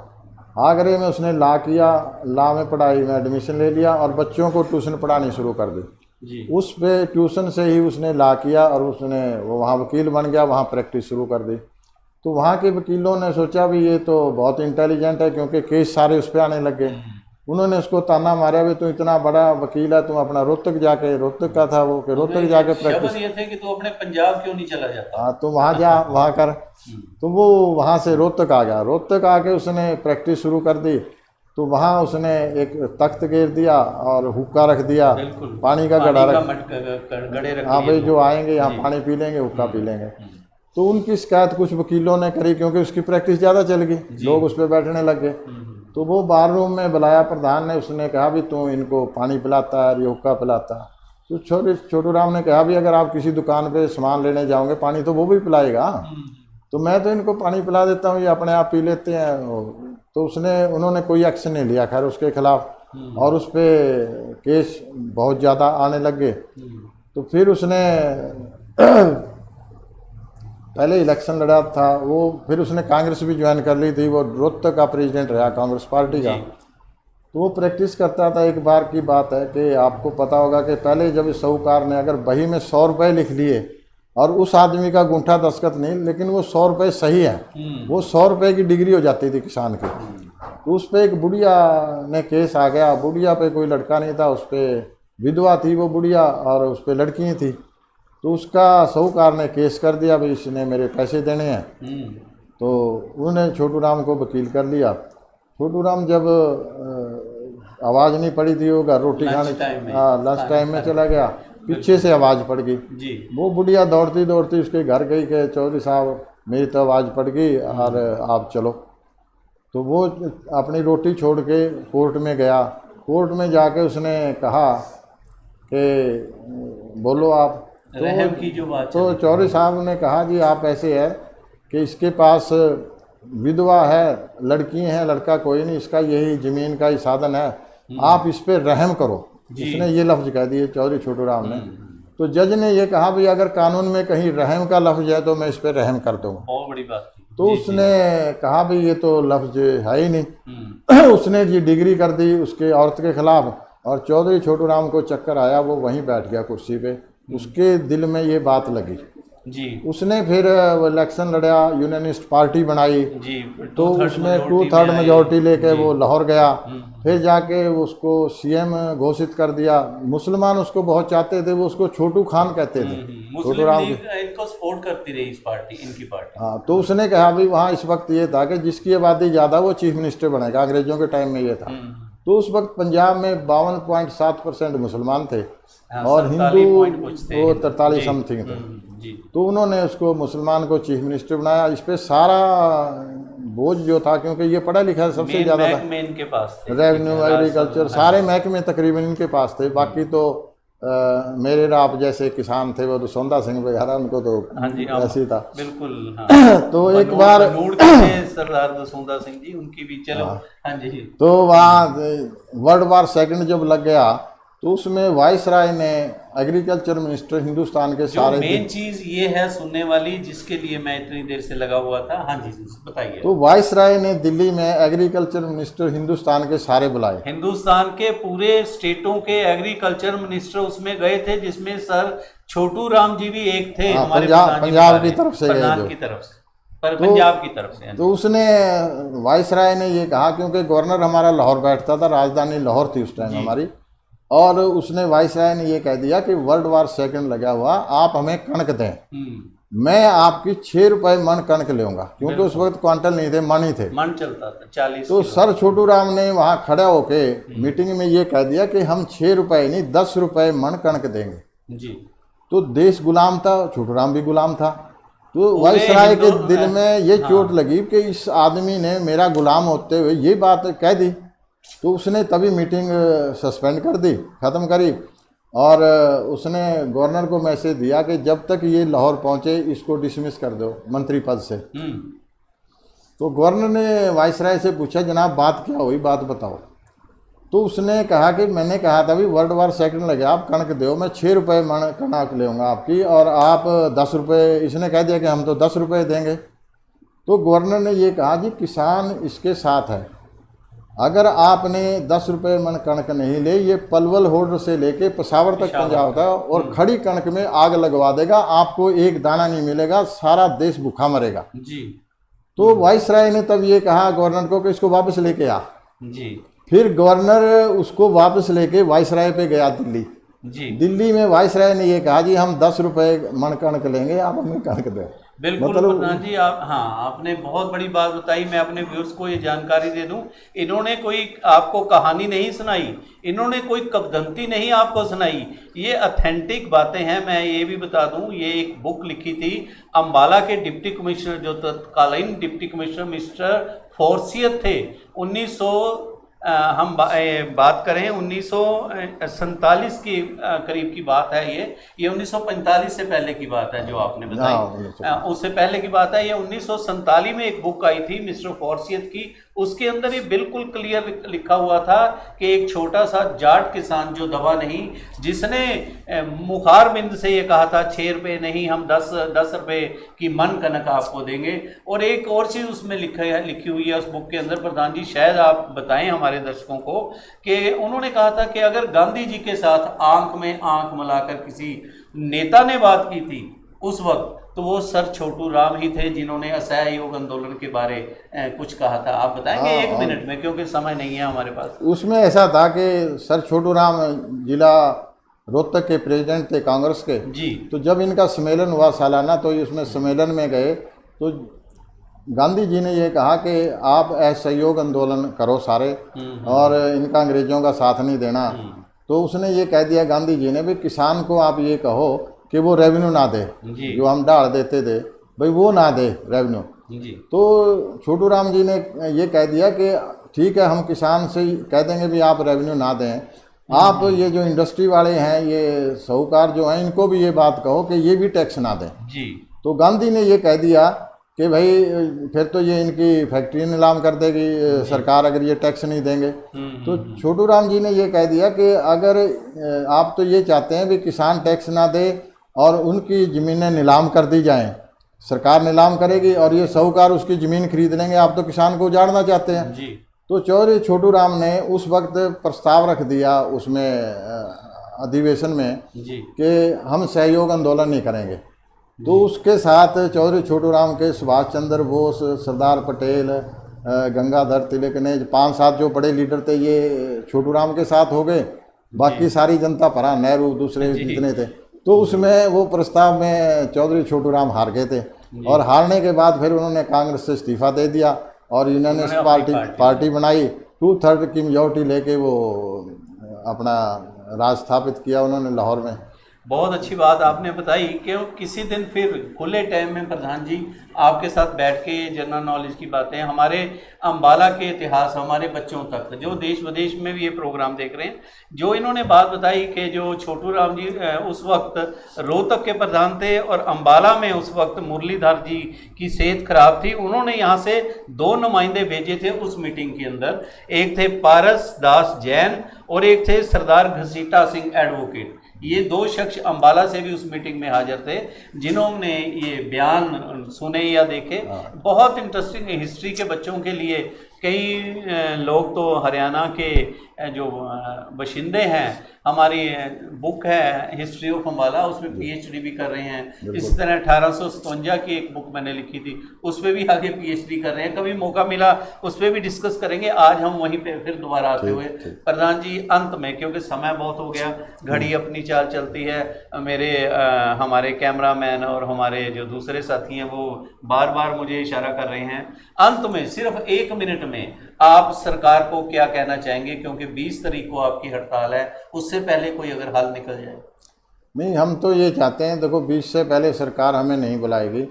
आगरे में उसने लॉ किया, लॉ में पढ़ाई में एडमिशन ले लिया और बच्चों को ट्यूशन पढ़ानी शुरू कर दी। उस पे ट्यूशन से ही उसने लॉ किया और उसने वो वहाँ वकील बन गया, वहाँ प्रैक्टिस शुरू कर दी। तो वहाँ के वकीलों ने सोचा भी ये तो बहुत इंटेलिजेंट है, क्योंकि केस सारे उस पर आने लग गए। उन्होंने उसको ताना मारा भी तू इतना बड़ा वकील है, तुम अपना रोहतक जाके, रोहतक का था वो, कि रोहतक जाके प्रैक्टिस, ये थे कि तू अपने पंजाब क्यों नहीं चला जाता, हाँ तुम वहाँ जा, वहाँ कर। तो वो वहाँ से रोहतक आ गया। रोहतक आके उसने प्रैक्टिस शुरू कर दी। तो वहाँ उसने एक तख्त घेर दिया और हुक्का रख दिया, पानी का गड़ा रख, हाँ भाई जो आएंगे यहाँ पानी पी लेंगे, हुक्का पी लेंगे। तो उनकी शिकायत कुछ वकीलों ने करी, क्योंकि उसकी प्रैक्टिस ज़्यादा चल गई, लोग उस पर बैठने लग गए। तो वो बार रूम में बुलाया प्रधान ने, उसने कहा भी तू इनको पानी पिलाता है, ये हुक्का पिलाता है। तो छोटू राम ने कहा भी अगर आप किसी दुकान पे सामान लेने जाओगे पानी तो वो भी पिलाएगा, तो मैं तो इनको पानी पिला देता हूँ, ये अपने आप पी लेते हैं। तो उन्होंने कोई एक्शन नहीं लिया खैर उसके खिलाफ, और उस पर केस बहुत ज़्यादा आने लग गए। तो फिर उसने पहले इलेक्शन लड़ा था वो, फिर उसने कांग्रेस भी ज्वाइन कर ली थी, वो रोहतक का प्रेसिडेंट रहा कांग्रेस पार्टी का। तो वो प्रैक्टिस करता था। एक बार की बात है कि आपको पता होगा कि पहले जब इस साहूकार ने अगर बही में 100 रुपये लिख लिए और उस आदमी का गुंठा दस्तखत नहीं, लेकिन वो 100 रुपये सही है, वो 100 रुपये की डिग्री हो जाती थी किसान की। तो उस पर एक बुढ़िया ने केस आ गया, बुढ़िया पे कोई लड़का नहीं था, उस पर विधवा थी वो बुढ़िया और उस पर लड़की थी। तो उसका साहूकार ने केस कर दिया भाई इसने मेरे पैसे देने हैं। तो उन्होंने छोटू राम को वकील कर लिया। छोटू राम जब आवाज़ नहीं पड़ी थी, होगा रोटी खाने, हाँ लंच टाइम में चला गया, पीछे से आवाज़ पड़ गई। वो बुढ़िया दौड़ती दौड़ती उसके घर गई कि चौधरी साहब मेरी तो आवाज़ पड़ गई और आप चलो। तो वो अपनी रोटी छोड़ के कोर्ट में गया। कोर्ट में जाके उसने कहा कि बोलो आप, रहम की जो बात। तो चौधरी साहब ने कहा जी आप ऐसे है कि इसके पास विधवा है, लड़की हैं, लड़का कोई नहीं, इसका यही ज़मीन का ही साधन है, आप इस पर रहम करो। इसने ये लफ्ज़ कह दिए चौधरी छोटू राम ने। तो जज ने ये कहा भाई अगर कानून में कहीं रहम का लफ्ज़ है तो मैं इस पर रहम कर दूँगा। बहुत बड़ी बात। तो उसने कहा भाई ये तो लफ्ज़ है ही नहीं। उसने जी डिग्री कर दी उसके औरत के खिलाफ, और चौधरी छोटू राम को चक्कर आया, वो वहीं बैठ गया कुर्सी पे। उसके दिल में ये बात लगी जी। उसने फिर इलेक्शन लड़ा, यूनियनिस्ट पार्टी बनाई जी, तो उसमें 2/3 मेजोरिटी लेके वो लाहौर गया। फिर जाके उसको सीएम घोषित कर दिया। मुसलमान उसको बहुत चाहते थे, वो उसको छोटू खान कहते थे। छोटू राम इनको सपोर्ट करती रही इस पार्टी, इनकी पार्टी। हाँ, तो उसने कहा भाई वहाँ इस वक्त ये था कि जिसकी आबादी ज़्यादा वो चीफ मिनिस्टर बनेगा, अंग्रेजों के टाइम में ये था। तो उस वक्त पंजाब में 52.7% मुसलमान थे और हिंदू वो 43 समथिंग थे। तो उन्होंने उसको मुसलमान को चीफ मिनिस्टर बनाया। इस पे सारा बोझ जो था, क्योंकि ये पढ़ा लिखा सबसे ज़्यादा था, इनके पास थे, रेवेन्यू एग्रीकल्चर सारे महकमे तकरीबन इनके पास थे। बाकी तो मेरे आप जैसे किसान थे वो तो सौंदा सिंह वगैरह, उनको तो ऐसे ही था बिल्कुल। हाँ। तो एक बार सरदार दसौंदा सिंह जी उनकी भी चलो। हाँ जी। तो वहाँ वर्ल्ड वार सेकंड जब लग गया तो उसमें वाइसराय ने एग्रीकल्चर मिनिस्टर हिंदुस्तान के जो सारे मेन चीज ये है सुनने वाली, जिसके लिए मैं इतनी देर से लगा हुआ था। हाँ जी बताइए। तो वाइसराय ने दिल्ली में एग्रीकल्चर मिनिस्टर हिंदुस्तान के सारे बुलाए। हिंदुस्तान के पूरे स्टेटों के एग्रीकल्चर मिनिस्टर उसमें गए थे, जिसमें सर छोटू राम जी भी एक थे। हाँ, हमारे पंजाब की तरफ से गए प्रधान जो। की तरफ से, पंजाब की तरफ से। तो उसने वाइसराय ने ये कहा, क्योंकि गवर्नर हमारा लाहौर बैठता था, राजधानी लाहौर थी उस टाइम हमारी, और उसने वाइसराय ने ये कह दिया कि वर्ल्ड वार सेकंड लगा हुआ, आप हमें कणक दें, मैं आपकी 6 रुपए मन कणक लूंगा, क्योंकि उस वक्त क्वांटल नहीं थे, मन ही थे, मन चलता था 40। तो सर छोटू राम ने वहाँ खड़ा होके मीटिंग में ये कह दिया कि हम 6 रुपए नहीं 10 रुपए मन कणक देंगे जी। तो देश गुलाम था, छोटू राम भी गुलाम था। तो वाइसराय के दिल में ये चोट लगी कि इस आदमी ने मेरा गुलाम होते हुए ये बात कह दी, तो उसने तभी मीटिंग सस्पेंड कर दी, ख़त्म करी, और उसने गवर्नर को मैसेज दिया कि जब तक ये लाहौर पहुंचे इसको डिसमिस कर दो मंत्री पद से। तो गवर्नर ने वाइसराय से पूछा, जनाब बात क्या हुई, बात बताओ। तो उसने कहा कि मैंने कहा था भी वर्ल्ड वार सेकंड लगे, आप कणक दो, मैं 6 रुपये मन कणक लूँगा आपकी, और आप 10 रुपये, इसने कह दिया कि हम तो 10 रुपये देंगे। तो गवर्नर ने ये कहा कि किसान इसके साथ है, अगर आपने 10 रुपये मन कणक नहीं ले, ये पलवल होल्डर से लेके पेशावर तक पंजाब था और खड़ी कणक में आग लगवा देगा, आपको एक दाना नहीं मिलेगा, सारा देश भूखा मरेगा जी। तो वाइसराय ने तब ये कहा गवर्नर को कि इसको वापस लेके आ जी। फिर गवर्नर उसको वापस लेके वाइसराय पे गया दिल्ली जी। दिल्ली में वाइसराय ने ये कहा जी हम 10 रुपये मन कणक लेंगे, आप हमें कणक दें। बिल्कुल प्रधान जी, आप हाँ आपने बहुत बड़ी बात बताई। मैं अपने व्यूअर्स को ये जानकारी दे दूं, इन्होंने कोई आपको कहानी नहीं सुनाई, इन्होंने कोई किंवदंती नहीं आपको सुनाई, ये ऑथेंटिक बातें हैं। मैं ये भी बता दूं, ये एक बुक लिखी थी अम्बाला के डिप्टी कमिश्नर, जो तत्कालीन डिप्टी कमिश्नर मिस्टर फोर्सियत थे। 1900 हम बात करें 1947 की करीब की बात है, ये 1945 से पहले की बात है जो आपने बताई, उससे पहले की बात है। ये 1947 में एक बुक आई थी मिस्टर फोर्सियत की, उसके अंदर ये बिल्कुल क्लियर लिखा हुआ था कि एक छोटा सा जाट किसान जो दबा नहीं, जिसने मुखार बिंद से ये कहा था 6 रुपये नहीं हम 10 रुपये की मन कनक आपको देंगे। और एक और चीज़ उसमें लिखी हुई है उस बुक के अंदर, प्रधान जी शायद आप बताएं हमारे दर्शकों को, कि उन्होंने कहा था कि अगर गांधी जी के साथ आंख में आंख मिलाकर किसी नेता ने बात की थी उस वक्त, तो वो सर छोटू राम ही थे जिन्होंने असहयोग आंदोलन के बारे कुछ कहा था। आप बताएंगे 1 मिनट में, क्योंकि समय नहीं है हमारे पास। उसमें ऐसा था कि सर छोटू राम जिला रोहतक के प्रेसिडेंट थे कांग्रेस के जी। तो जब इनका सम्मेलन हुआ सालाना, तो उसमें सम्मेलन में गए तो गांधी जी ने ये कहा कि आप असहयोग आंदोलन करो सारे, और इनका अंग्रेजों का साथ नहीं देना। तो उसने ये कह दिया गांधी जी ने भी, किसान को आप ये कहो कि वो रेवेन्यू ना दे, जो हम डाल देते थे भाई वो ना दे रेवेन्यू जी। तो छोटू राम जी ने ये कह दिया कि ठीक है हम किसान से कह देंगे भी आप रेवेन्यू ना दें, आप ये जो इंडस्ट्री वाले हैं, ये साहूकार जो हैं, इनको भी ये बात कहो कि ये भी टैक्स ना दें जी। तो गांधी ने ये कह दिया कि भाई फिर तो ये इनकी फैक्ट्री नीलाम कर देगी सरकार अगर ये टैक्स नहीं देंगे। तो छोटू राम जी ने ये कह दिया कि अगर आप तो ये चाहते हैं भी किसान टैक्स ना दे और उनकी ज़मीनें नीलाम कर दी जाएं, सरकार नीलाम करेगी और ये साहूकार उसकी ज़मीन खरीद लेंगे, आप तो किसान को उजाड़ना चाहते हैं जी। तो चौधरी छोटू राम ने उस वक्त प्रस्ताव रख दिया उसमें अधिवेशन में कि हम सहयोग आंदोलन नहीं करेंगे। तो उसके साथ चौधरी छोटू राम के सुभाष चंद्र बोस, सरदार पटेल, गंगाधर तिलक ने 5-7 जो बड़े लीडर थे ये छोटू राम के साथ हो गए, बाकी सारी जनता परा, नेहरू दूसरे जितने थे। तो उसमें वो प्रस्ताव में चौधरी छोटू राम हार गए थे, और हारने के बाद फिर उन्होंने कांग्रेस से इस्तीफा दे दिया और यूनानियस पार्टी बनाई। 2/3 की मेजॉरिटी लेके वो अपना राज स्थापित किया उन्होंने लाहौर में। बहुत अच्छी बात आपने बताई कि किसी दिन फिर खुले टाइम में प्रधान जी आपके साथ बैठ के जनरल नॉलेज की बातें, हमारे अम्बाला के इतिहास, हमारे बच्चों तक जो देश विदेश में भी ये प्रोग्राम देख रहे हैं, जो इन्होंने बात बताई कि जो छोटू राम जी उस वक्त रोहतक के प्रधान थे और अम्बाला में उस वक्त मुरलीधर जी की सेहत खराब थी, उन्होंने यहाँ से 2 नुमाइंदे भेजे थे उस मीटिंग के अंदर। एक थे पारस दास जैन और एक थे सरदार घसीटा सिंह एडवोकेट। ये 2 शख्स अम्बाला से भी उस मीटिंग में हाजिर थे, जिन्होंने ये बयान सुने या देखे। बहुत इंटरेस्टिंग हिस्ट्री के बच्चों के लिए। कई लोग तो हरियाणा के जो बशिंदे हैं, हमारी बुक है हिस्ट्री ऑफ अम्बाला, उसमें पीएचडी भी कर रहे हैं। इसी तरह 1857 की एक बुक मैंने लिखी थी, उस पर भी आगे पीएचडी कर रहे हैं। कभी मौका मिला उस पर भी डिस्कस करेंगे। आज हम वहीं पे फिर दोबारा आते हुए प्रधान जी अंत में, क्योंकि समय बहुत हो गया, घड़ी अपनी चाल चलती है, मेरे हमारे कैमरामैन और हमारे जो दूसरे साथी हैं वो बार बार मुझे इशारा कर रहे हैं, अंत में सिर्फ 1 मिनट में आप सरकार को क्या कहना चाहेंगे, क्योंकि 20 तारीख को आपकी हड़ताल है, उससे पहले कोई अगर हल निकल जाए? नहीं, हम तो ये चाहते हैं, देखो 20 से पहले सरकार हमें नहीं बुलाएगी।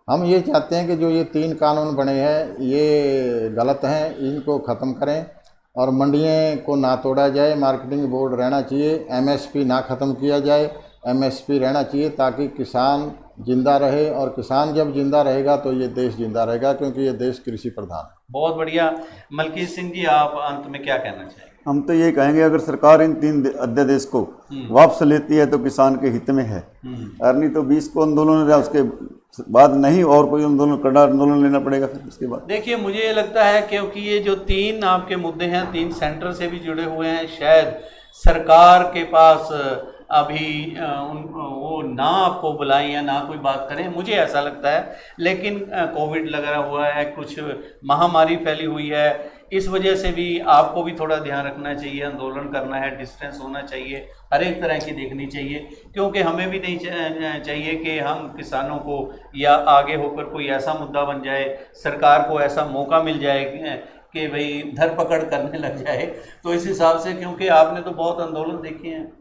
हम ये चाहते हैं कि जो ये 3 कानून बने हैं ये गलत हैं, इनको ख़त्म करें और मंडियों को ना तोड़ा जाए, मार्केटिंग बोर्ड रहना चाहिए, एमएसपी ना ख़त्म किया जाए, एमएसपी रहना चाहिए ताकि किसान जिंदा रहे, और किसान जब जिंदा रहेगा तो ये देश जिंदा रहेगा, क्योंकि ये देश कृषि प्रधान है। बहुत बढ़िया। मलकीत सिंह जी, आप अंत में क्या कहना चाहेंगे? हम तो ये कहेंगे अगर सरकार इन 3 अध्यादेश को वापस लेती है तो किसान के हित में है, और नहीं तो 20 को आंदोलन रहा, उसके बाद नहीं और कोई आंदोलन, कड़ा आंदोलन लेना पड़ेगा फिर उसके बाद। देखिए, मुझे ये लगता है क्योंकि ये जो 3 आपके मुद्दे हैं, 3 सेंटर से भी जुड़े हुए हैं, शायद सरकार के पास अभी वो ना आपको बुलाएं या ना कोई बात करें, मुझे ऐसा लगता है। लेकिन कोविड लगा हुआ है, कुछ महामारी फैली हुई है, इस वजह से भी आपको भी थोड़ा ध्यान रखना चाहिए, आंदोलन करना है, डिस्टेंस होना चाहिए, हर एक तरह की देखनी चाहिए, क्योंकि हमें भी नहीं चाहिए कि हम किसानों को या आगे होकर कोई ऐसा मुद्दा बन जाए, सरकार को ऐसा मौका मिल जाए कि भाई धरपकड़ करने लग जाए। तो इस हिसाब से, क्योंकि आपने तो बहुत आंदोलन देखे हैं,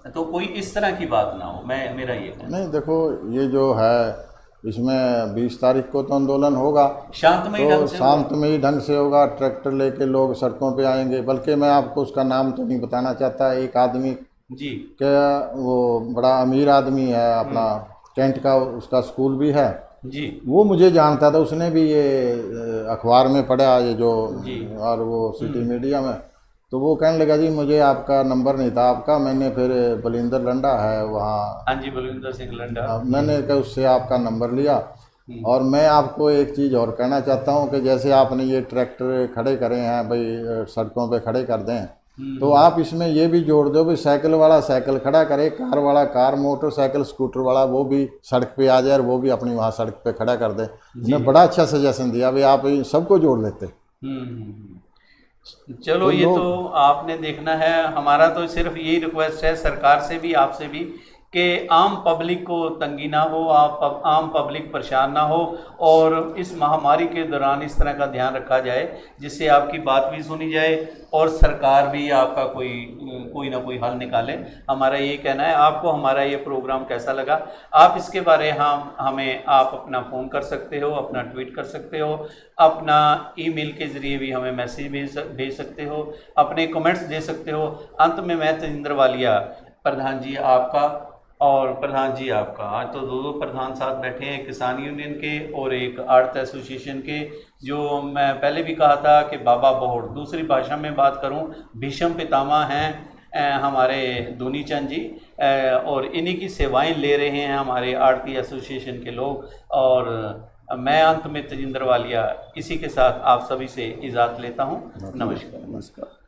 तो कोई इस तरह की बात ना हो, मेरा ये कहना। नहीं, देखो ये जो है इसमें 20 तारीख को तो आंदोलन होगा, शांतमयी ढंग से, शांतमयी ढंग से होगा, ट्रैक्टर लेके लोग सड़कों पे आएंगे। बल्कि मैं आपको उसका नाम तो नहीं बताना चाहता, एक आदमी जी क्या, वो बड़ा अमीर आदमी है, अपना कैंट का उसका स्कूल भी है जी, वो मुझे जानता था, उसने भी ये अखबार में पढ़ा ये जो और वो सिटी मीडिया में, तो वो कहने लगा जी मुझे आपका नंबर नहीं था आपका, मैंने फिर बलिंदर लंडा है वहाँ, हाँ जी, बलविंदर सिंह लंडा, मैंने कहा उससे आपका नंबर लिया। और मैं आपको एक चीज़ और कहना चाहता हूँ कि जैसे आपने ये ट्रैक्टर खड़े करे हैं भाई, सड़कों पे खड़े कर दें, तो आप इसमें ये भी जोड़ दो भाई साइकिल वाला साइकिल खड़ा करे, कार वाला कार, मोटरसाइकिल स्कूटर वाला वो भी सड़क पे आ जाए और वो भी अपनी वहाँ सड़क पे खड़ा कर दे। मैं बड़ा अच्छा सजेशन दिया भाई, आप सबको जोड़ लेते। चलो, ये तो आपने देखना है। हमारा तो सिर्फ यही रिक्वेस्ट है सरकार से भी, आपसे भी, कि आम पब्लिक को तंगी ना हो, आम पब्लिक परेशान ना हो, और इस महामारी के दौरान इस तरह का ध्यान रखा जाए जिससे आपकी बात भी सुनी जाए और सरकार भी आपका कोई ना कोई हल निकाले। हमारा ये कहना है। आपको हमारा ये प्रोग्राम कैसा लगा, आप इसके बारे हमें आप अपना फ़ोन कर सकते हो, अपना ट्वीट कर सकते हो, अपना ईमेल के ज़रिए भी हमें मैसेज भेज सकते हो, अपने कमेंट्स दे सकते हो। अंत में मैं तजिंदर वालिया, प्रधान जी आपका और प्रधान जी आपका, आज तो दो प्रधान साथ बैठे हैं, किसान यूनियन के और एक आड़त एसोसिएशन के, जो मैं पहले भी कहा था कि बाबा बोहड़, दूसरी भाषा में बात करूं, भीष्म पितामह हैं हमारे दूनी चंद जी, और इन्हीं की सेवाएं ले रहे हैं हमारे आड़ती एसोसिएशन के लोग। और मैं अंत में तजिंदर वालिया इसी के साथ आप सभी से इजाज़त लेता हूं। नमस्कार।